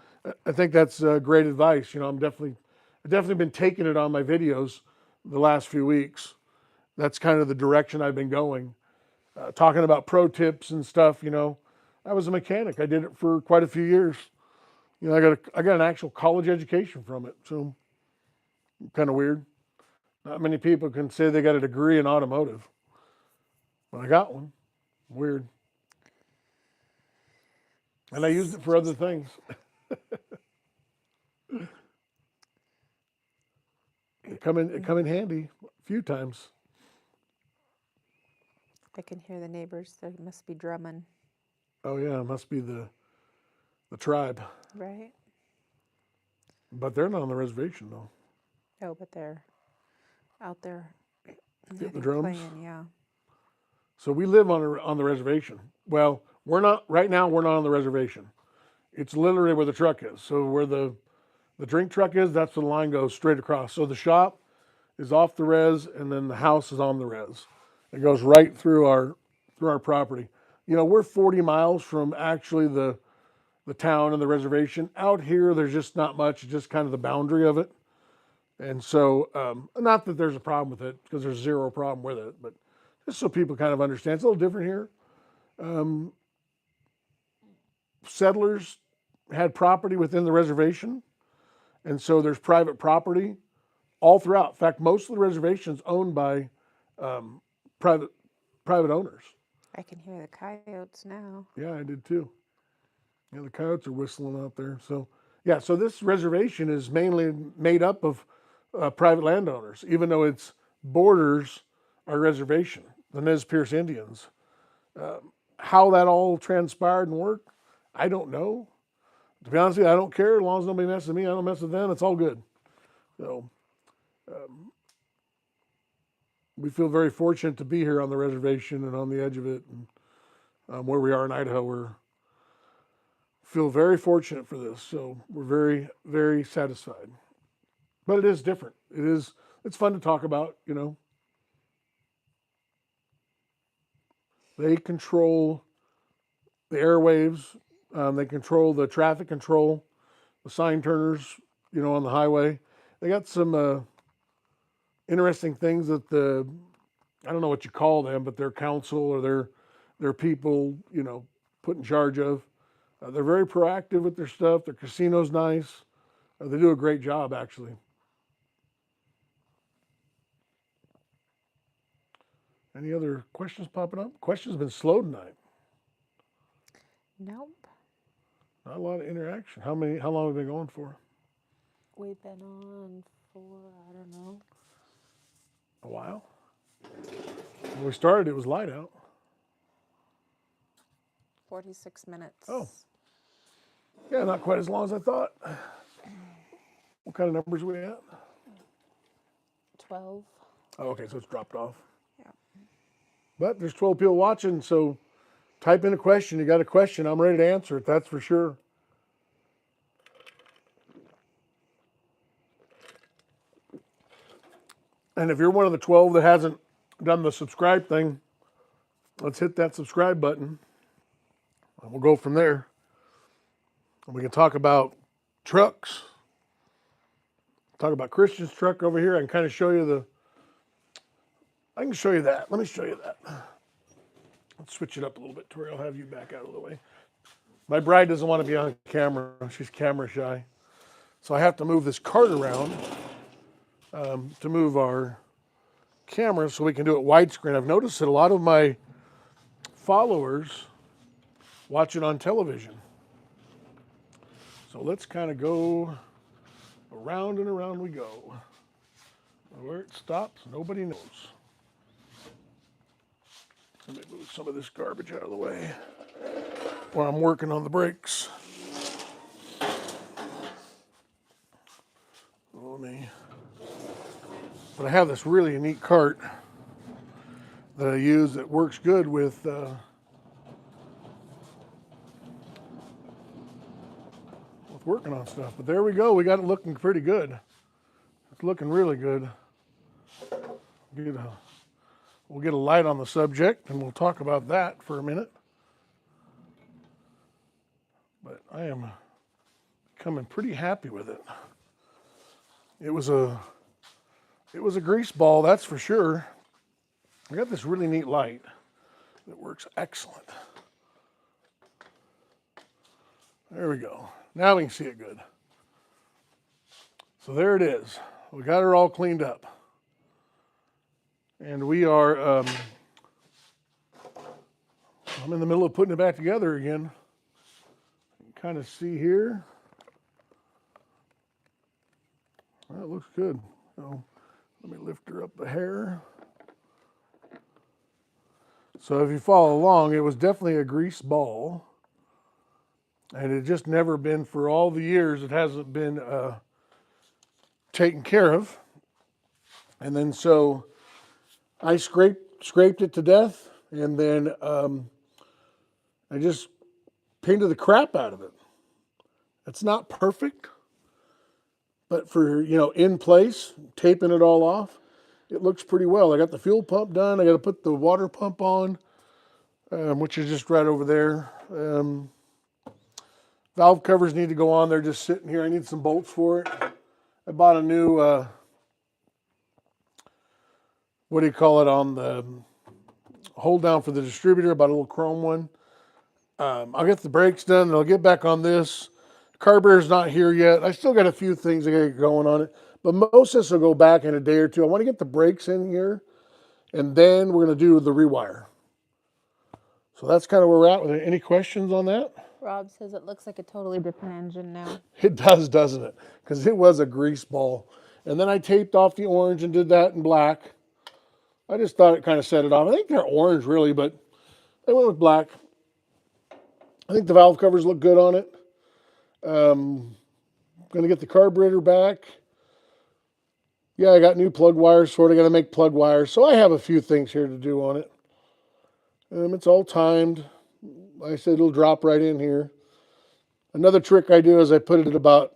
I think that's great advice. I've definitely been taking it on my videos the last few weeks. That's kind of the direction I've been going. Talking about pro tips and stuff, I was a mechanic. I did it for quite a few years. I got an actual college education from it. So kind of weird. Not many people can say they got a degree in automotive. But I got one. Weird. And I used it for other things. It come in handy a few times. I can hear the neighbors. They must be drumming. Oh yeah, it must be the tribe. Right? But they're not on the reservation though. Oh, but they're out there Get the drums. playing, yeah. So we live on the reservation. Well, we're not right now. We're not on the reservation. It's literally where the truck is. So where the drink truck is, that's where the line goes straight across. So the shop is off the res, and then the house is on the res. It goes right through our property. We're 40 miles from actually the town and the reservation. Out here, there's just not much. It's just kind of the boundary of it. And so, not that there's a problem with it, because there's zero problem with it, but just so people kind of understand, it's a little different here. Settlers had property within the reservation, and so there's private property all throughout. In fact, most of the reservation's owned by private owners. I can hear the coyotes now. Yeah, I did too. Yeah, the coyotes are whistling out there. So yeah, so this reservation is mainly made up of private landowners, even though its borders our reservation, the Nez Perce Indians. How that all transpired and worked, I don't know. To be honest with you, I don't care. As long as nobody messes with me, I don't mess with them. It's all good. So we feel very fortunate to be here on the reservation and on the edge of it, and where we are in Idaho. We feel very fortunate for this, so we're very, very satisfied. But it is different. It's fun to talk about, you know. They control the airwaves. They control the traffic control, the sign turners, you know, on the highway. They got some interesting things that I don't know what you call them, but their council or their people, you know, put in charge of. They're very proactive with their stuff. Their casino's nice. They do a great job, actually. Any other questions popping up? Questions been slow tonight. Nope. Not a lot of interaction. How long have we been going for? We've been on for, I don't know. A while. When we started, it was light out. 46 minutes. Oh. Yeah, not quite as long as I thought. What kind of numbers are we at? 12. Oh, okay, so it's dropped off. Yeah. But there's 12 people watching, so type in a question. You got a question, I'm ready to answer it, that's for sure. And if you're one of the 12 that hasn't done the subscribe thing, let's hit that subscribe button. And we'll go from there. And we can talk about trucks. Talk about Christian's truck over here. I can kind of show you I can show you that. Let me show you that. Let's switch it up a little bit, Tori. I'll have you back out of the way. My bride doesn't want to be on camera. She's camera shy. So I have to move this cart around to move our camera so we can do it widescreen. I've noticed that a lot of my followers watch it on television. So let's kind of go around and around we go. Where it stops, nobody knows. Let me move some of this garbage out of the way while I'm working on the brakes. But I have this really neat cart that I use that works good with working on stuff. But there we go. We got it looking pretty good. It's looking really good. We'll get a light on the subject and we'll talk about that for a minute. But I am becoming pretty happy with it. It was a grease ball, that's for sure. I got this really neat light that works excellent. There we go. Now we can see it good. So there it is. We got her all cleaned up. And we are, I'm in the middle of putting it back together again. You can kind of see here. That looks good. So let me lift her up a hair. So if you follow along, it was definitely a grease ball. And it just never been, for all the years, it hasn't been taken care of. And then so I scraped it to death, and then I just painted the crap out of it. It's not perfect, but for, in place, taping it all off, it looks pretty well. I got the fuel pump done. I got to put the water pump on, which is just right over there. Valve covers need to go on. They're just sitting here. I need some bolts for it. I bought a new, what do you call it, on the hold down for the distributor. I bought a little chrome one. I'll get the brakes done and I'll get back on this. Carburetor's not here yet. I still got a few things I got to get going on it. But most of this will go back in a day or two. I want to get the brakes in here, and then we're going to do the rewire. So that's kind of where we're at with it. Any questions on that? Rob says it looks like a totally different engine now. It does, doesn't it? Because it was a grease ball. And then I taped off the orange and did that in black. I just thought it kind of set it off. I think they're orange, really, but they went with black. I think the valve covers look good on it. Going to get the carburetor back. Yeah, I got new plug wires for it. I got to make plug wires. So I have a few things here to do on it. It's all timed. Like I said, it'll drop right in here. Another trick I do is I put it at about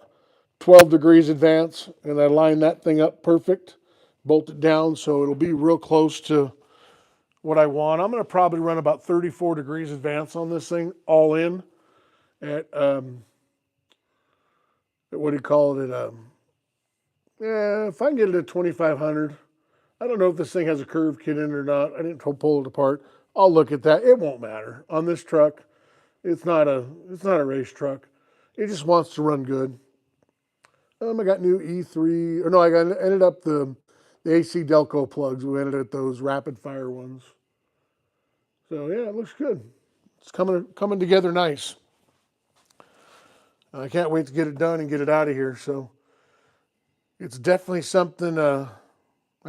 12 degrees advance, and I line that thing up perfect, bolt it down so it'll be real close to what I want. I'm going to probably run about 34 degrees advance on this thing, all in at, what do you call it? Yeah, if I can get it at 2,500. I don't know if this thing has a curve kit in it or not. I didn't pull it apart. I'll look at that. It won't matter. On this truck, it's not a race truck. It just wants to run good. I got new E3, or no, ended up the AC Delco plugs. We ended at those rapid fire ones. So yeah, it looks good. It's coming together nice. I can't wait to get it done and get it out of here. So it's definitely something. I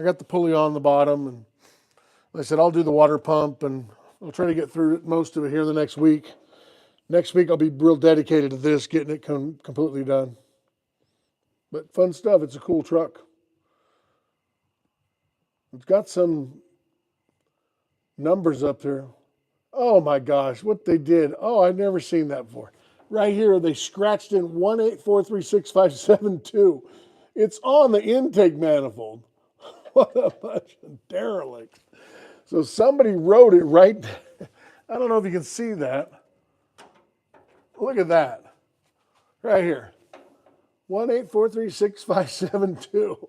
got the pulley on the bottom, and like I said, I'll do the water pump, and I'll try to get through most of it here the next week. Next week I'll be real dedicated to this, getting it completely done. But fun stuff. It's a cool truck. It's got some numbers up there. Oh my gosh, what they did. Oh, I've never seen that before. Right here, they scratched in 1843657 It's on the intake manifold. What a bunch of derelicts. So somebody wrote it right there. I don't know if you can see that. Look at that. Right here. 1843657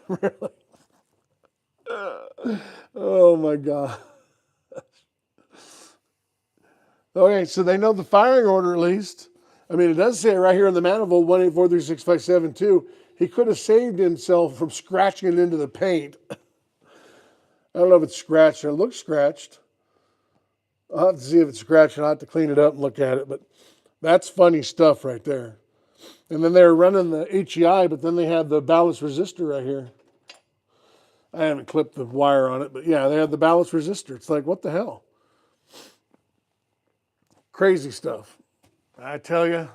Really? Oh my God. Okay, so they know the firing order at least. I mean, it does say it right here in the manifold, 1843657 He could have saved himself from scratching it into the paint. I don't know if it's scratched. It looks scratched. I'll have to see if it's scratched, and I'll have to clean it up and look at it. But that's funny stuff right there. And then they're running the HEI, but then they have the ballast resistor right here. I haven't clipped the wire on it, but yeah, they have the ballast resistor. It's like, what the hell? Crazy stuff. I tell you,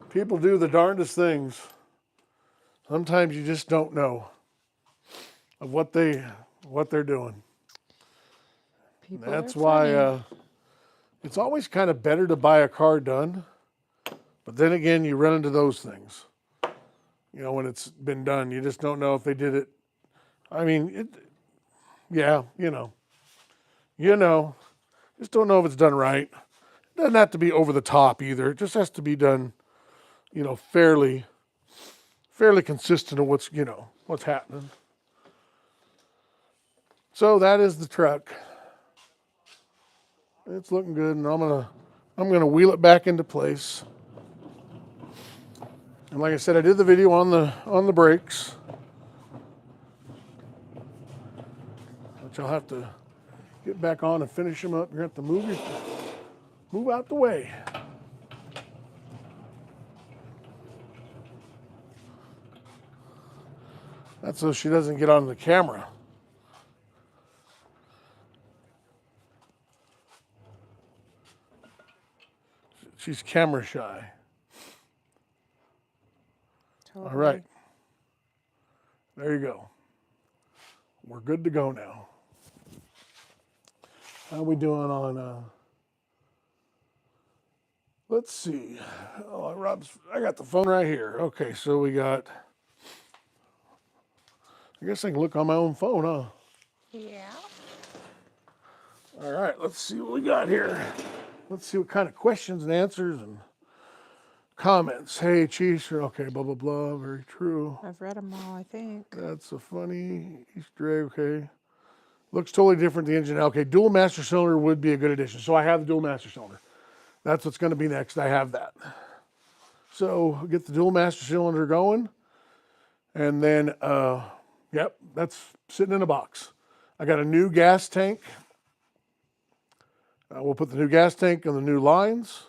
people do the darndest things. Sometimes you just don't know of what they're doing. People That's are why funny. it's always kind of better to buy a car done. But then again, you run into those things. You know, when it's been done, you just don't know if they did it. I mean, yeah, just don't know if it's done right. It doesn't have to be over the top either. It just has to be done, fairly consistent of what's happening. So that is the truck. It's looking good, and I'm gonna wheel it back into place. And like I said, I did the video on the brakes, which I'll have to get back on and finish them up. You're gonna have to move out the way. That's so she doesn't get on the camera. She's camera shy. Totally. All right. There you go. We're good to go now. How are we doing on, let's see. Oh, I got the phone right here. Okay, so we got, I guess I can look on my own phone, huh? Yeah. All right, let's see what we got here. Let's see what kind of questions and answers and comments. Hey, Chiefs, okay, blah, blah, blah, very true. I've read them all, I think. That's a funny Easter egg, okay. Looks totally different, the engine. Okay, dual master cylinder would be a good addition. So I have the dual master cylinder. That's what's gonna be next, I have that. So get the dual master cylinder going. And then, yep, that's sitting in a box. I got a new gas tank. We'll put the new gas tank on the new lines.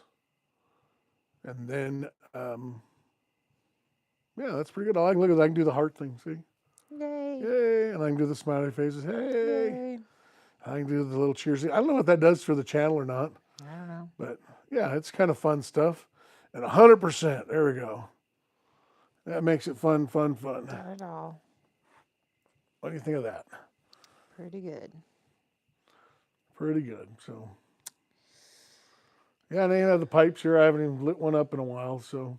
And then, yeah, that's pretty good. I can look at that. I can do the heart thing, see? Yay. Yay. And I can do the smiley faces. Hey. Yay. I can do the little cheers. I don't know what that does for the channel or not. I don't know. But yeah, it's kind of fun stuff. And 100%. There we go. That makes it fun. Not at all. What do you think of that? Pretty good. Pretty good. So, yeah, and they have the pipes here. I haven't even lit one up in a while, so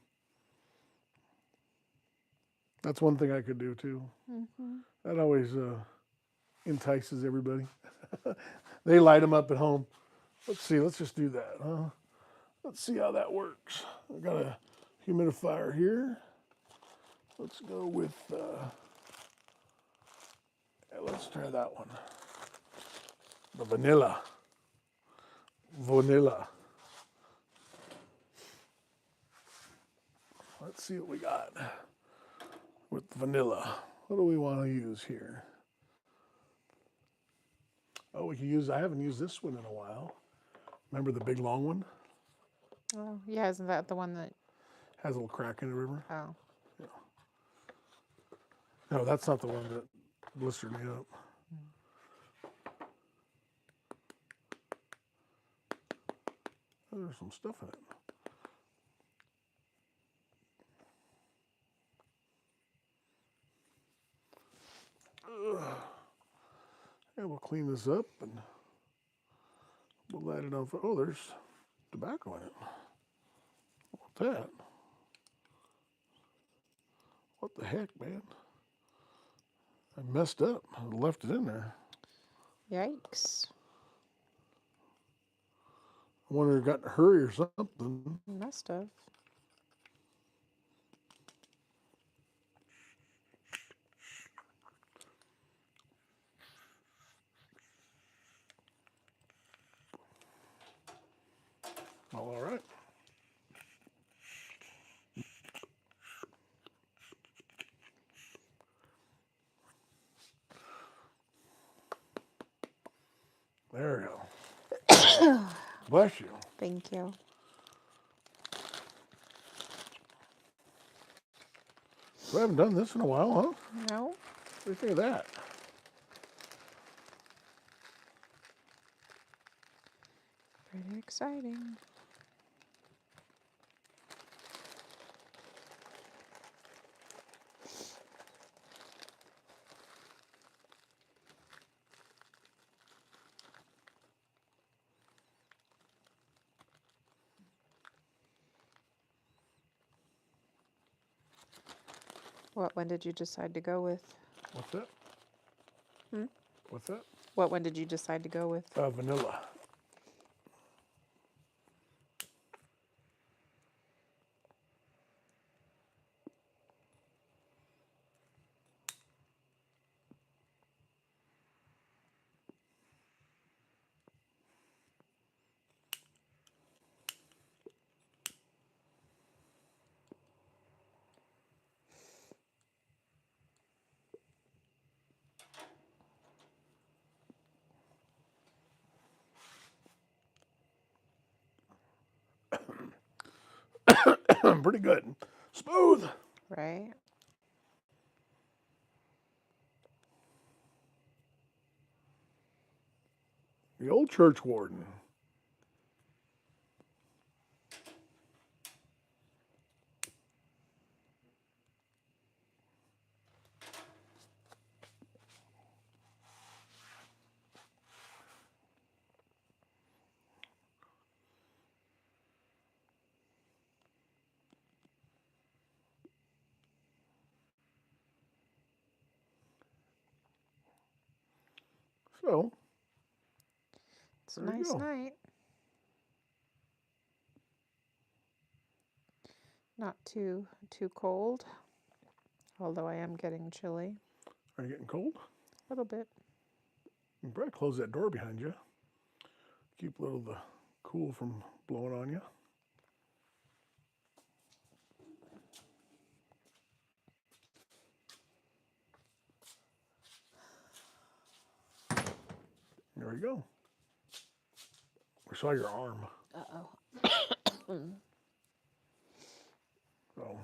that's one thing I could do too. Mm-hmm. That always entices everybody. They light them up at home. Let's see. Let's just do that. Huh? Let's see how that works. I got a humidifier here. Let's go with. Yeah, let's try that one. The vanilla. Vanilla. Let's see what we got with vanilla. What do we want to use here? Oh, we can use. I haven't used this one in a while. Remember the big long one? Oh, yeah. Isn't that the one that? Has a little crack in it, remember? Oh. No, that's not the one that blistered me up. Oh, there's some stuff in it. Yeah, we'll clean this up and we'll light it on. Oh, there's tobacco in it. What's that? What the heck, man? I messed up. I left it in there. Yikes. I wonder if it got in a hurry or something. Must have. All right. There we go. Bless you. Thank you. So I haven't done this in a while, huh? No. What do you think of that? Pretty exciting. What one did you decide to go with? What's that? Hmm? What's that? What one did you decide to go with? Vanilla. Pretty good. Smooth. Right? The old church warden. So, It's a there you nice go. night. Not too cold. Although I am getting chilly. Are you getting cold? A little bit. You can probably close that door behind you. Keep a little of the cool from blowing on you. There we go. We saw your arm. Uh-oh. So,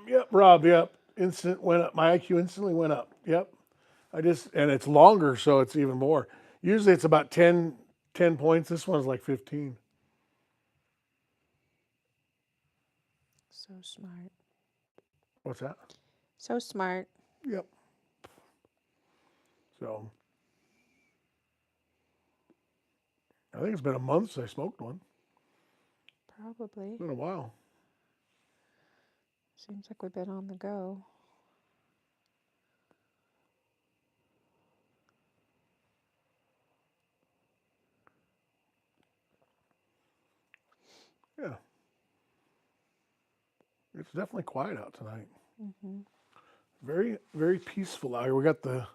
yep, Rob, yep. Instant went up. My IQ instantly went up. Yep. And it's longer, so it's even more. Usually it's about 10 points. This one's like 15. So smart. What's that? So smart. Yep. So I think it's been a month since I smoked one. Probably. It's been a while. Seems like we've been on the go. Yeah. It's definitely quiet out tonight. Mm-hmm. Very, very peaceful out here. We got the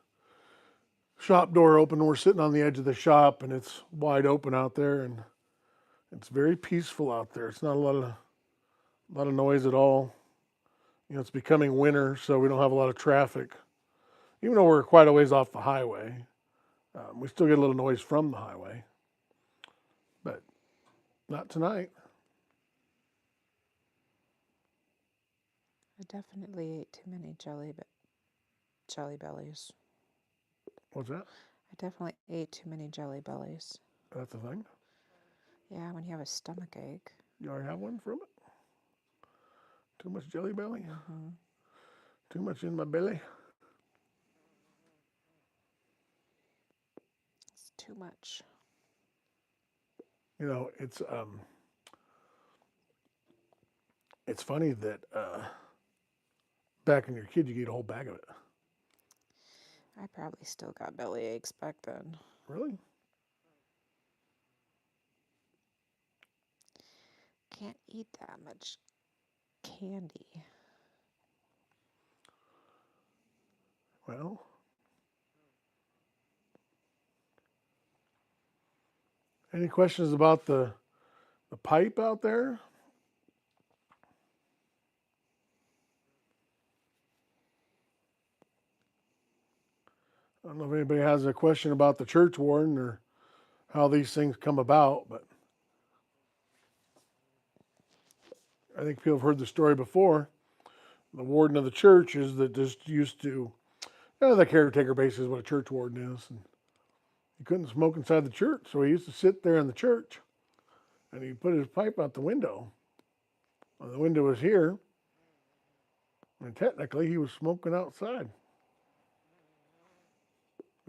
shop door open. We're sitting on the edge of the shop, and it's wide open out there, and it's very peaceful out there. It's not a lot of noise at all. You know, it's becoming winter, so we don't have a lot of traffic. Even though we're quite a ways off the highway, we still get a little noise from the highway, but not tonight. I definitely ate too many jelly bellies. What's that? I definitely ate too many jelly bellies. That's the thing. Yeah, when you have a stomach ache. You already have one from it? Too much jelly belly? Mm-hmm. Too much in my belly? It's too much. You know, it's funny that back when you're a kid, you could eat a whole bag of it. I probably still got belly aches back then. Really? Can't eat that much candy. Well, any questions about the pipe out there? I don't know if anybody has a question about the church warden or how these things come about, but I think people have heard the story before. The warden of the church is that just used to, the caretaker basically is what a church warden is. And he couldn't smoke inside the church, so he used to sit there in the church and he put his pipe out the window. Well, the window was here, and technically he was smoking outside.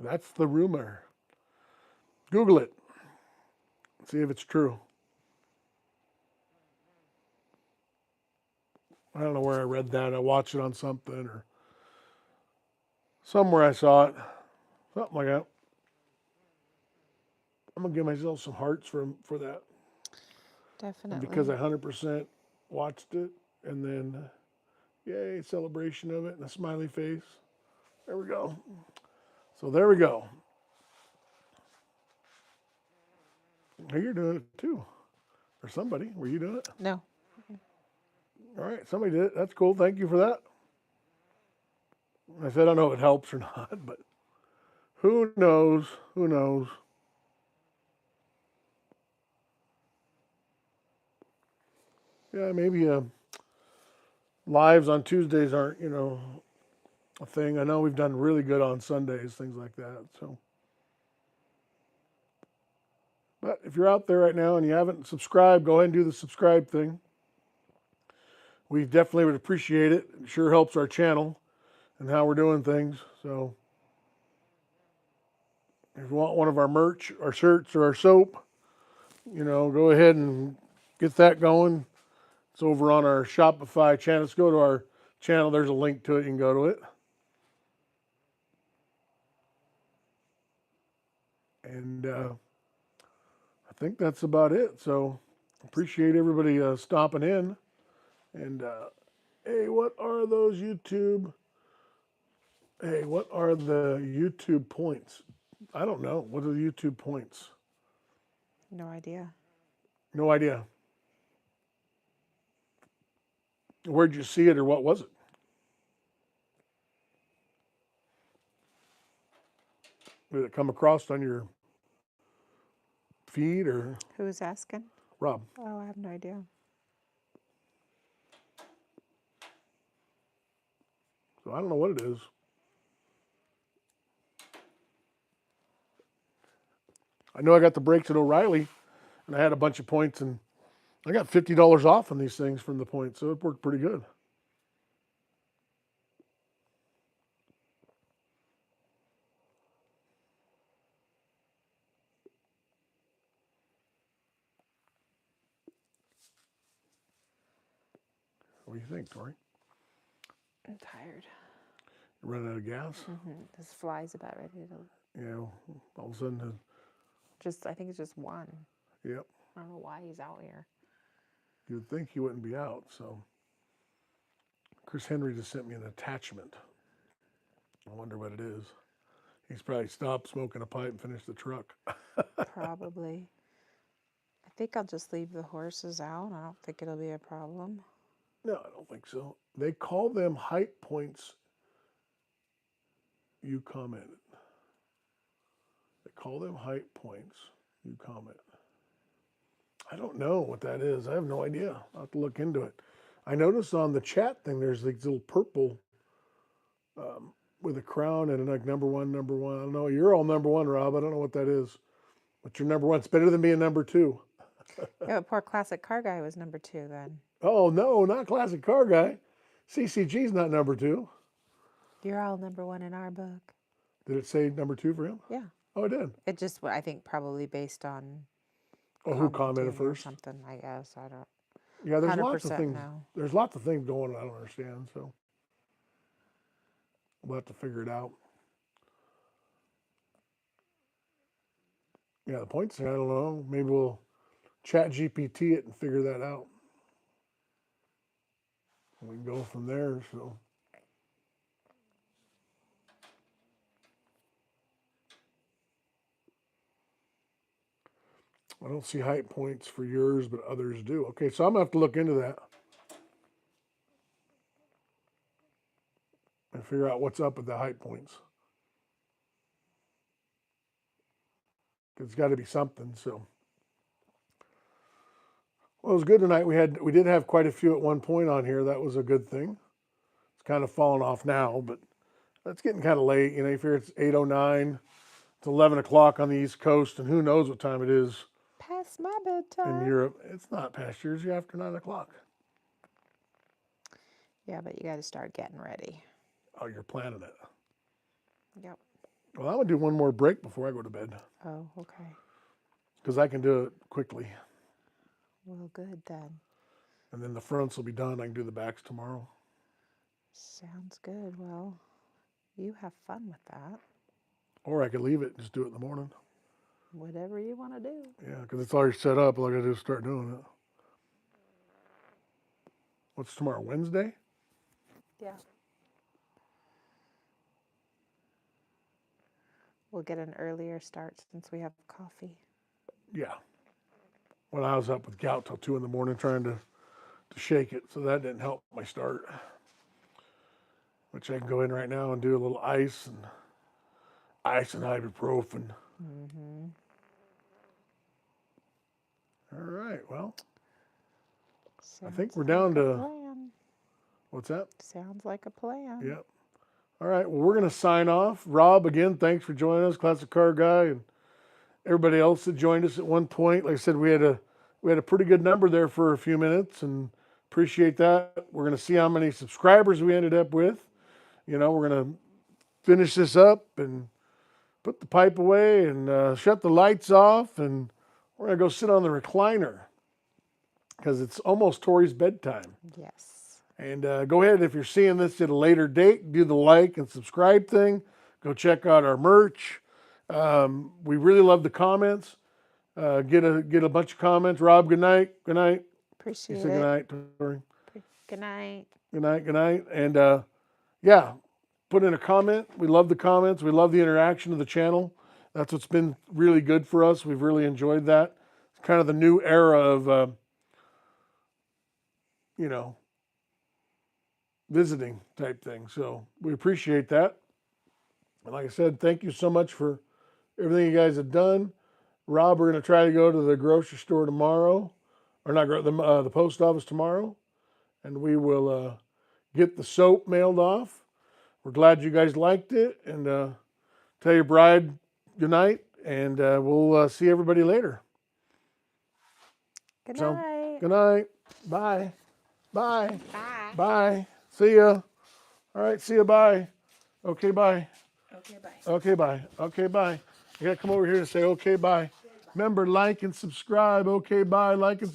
That's the rumor. Google it. See if it's true. I don't know where I read that. I watched it on something or somewhere I saw it. Something like that. I'm going to give myself some hearts for that. Definitely. And because I 100% watched it, and then, yay, celebration of it, and a smiley face. There we go. So there we go. Hey, you're doing it too. Or somebody. Were you doing it? No. All right, somebody did it. That's cool. Thank you for that. I said I don't know if it helps or not, but who knows? Who knows? Yeah, maybe lives on Tuesdays aren't, a thing. I know we've done really good on Sundays, things like that. So, but if you're out there right now and you haven't subscribed, go ahead and do the subscribe thing. We definitely would appreciate it. It sure helps our channel and how we're doing things. So, if you want one of our merch, our shirts, or our soap, go ahead and get that going. It's over on our Shopify channel. Let's go to our channel. There's a link to it. You can go to it. And I think that's about it. So appreciate everybody stopping in. And hey, what are those YouTube? Hey, what are the YouTube points? I don't know. What are the YouTube points? No idea. No idea. Where'd you see it or what was it? Did it come across on your feed or Who's asking? Rob? Oh, I have no idea. So I don't know what it is. I know I got the brakes at O'Reilly and I had a bunch of points and I got $50 off on these things from the points, so it worked pretty good. What do you think, Tori? I'm tired. You running out of gas? This fly's about ready to. You know, all of a sudden, I think it's just one. yep. I don't know why he's out here. You'd think he wouldn't be out. So, Chris Henry just sent me an attachment. I wonder what it is. He's probably stopped smoking a pipe and finished the truck. Probably. I think I'll just leave the horses out. I don't think it'll be a problem. No, I don't think so. They call them height points. You commented. They call them height points. You comment. I don't know what that is. I have no idea. I'll have to look into it. I noticed on the chat thing, there's these little purple with a crown and like number one. I don't know. You're all number one, Rob. I don't know what that is. But you're number one. It's better than being number two. Yeah, but poor classic car guy was number 2 then. Oh, no, not classic car guy. CCG's not number 2. You're all number 1 in our book. Did it say number 2 for him? Yeah. Oh, it did. It just, I think, probably based on. Oh, who commented commenting or first? something, I guess. I don't. Yeah, there's lots of 100% things. no. There's lots of things going on I don't understand, so we'll have to figure it out. Yeah, the points, I don't know. Maybe we'll chat GPT it and figure that out. We can go from there, so. I don't see height points for yours, but others do. Okay, so I'm going to have to look into that and figure out what's up with the height points. It's got to be something, so. Well, it was good tonight. We did have quite a few at one point on here. That was a good thing. It's kind of fallen off now, but it's getting kind of late. You know, you figure it's 8:09. It's 11 o'clock on the East Coast, and who knows what time it is Past my bedtime. in Europe. It's not past yours. You're after 9 o'clock. Yeah, but you got to start getting ready. Oh, you're planning it. Yep. Well, I'm going to do one more break before I go to bed Oh, okay. because I can do it quickly. Well, good then. And then the fronts will be done. I can do the backs tomorrow. Sounds good. Well, you have fun with that. Or I could leave it and just do it in the morning. Whatever you want to do. Yeah, because it's already set up. All I got to do is start doing it. What's tomorrow? Wednesday? Yeah. We'll get an earlier start since we have coffee. Yeah. Well, I was up with gout till 2 in the morning trying to shake it, so that didn't help my start. Which I can go in right now and do a little ice and ibuprofen. Mm-hmm. All right. Well, Sounds I think we're like down a to plan. what's that? Sounds like a plan. Yep. All right. Well, we're going to sign off. Rob, again, thanks for joining us, Classic Car Guy, and everybody else that joined us at one point. Like I said, we had a pretty good number there for a few minutes, and appreciate that. We're going to see how many subscribers we ended up with. You know, we're going to finish this up and put the pipe away and shut the lights off, and we're going to go sit on the recliner because it's almost Tori's bedtime. Yes. And go ahead, if you're seeing this at a later date, do the like and subscribe thing. Go check out our merch. We really love the comments. Get a bunch of comments. Rob, good night. Good night. Appreciate You say it. good night, Tori. Good night. Good night. Good night. And yeah, put in a comment. We love the comments. We love the interaction of the channel. That's what's been really good for us. We've really enjoyed that. It's kind of the new era of, you know, visiting type thing. So we appreciate that. And like I said, thank you so much for everything you guys have done. Rob, we're going to try to go to the grocery store tomorrow, or not the post office tomorrow, and we will get the soap mailed off. We're glad you guys liked it, and tell your bride good night, and we'll see everybody later. Good So, night. good night. Bye. Bye. Bye. Bye. See ya. All right, see ya. Bye. Okay, bye. Okay, bye. Okay, bye. Okay, bye. You got to come over here and say, okay, bye. Remember, like and subscribe. Okay, bye. Like and subscribe.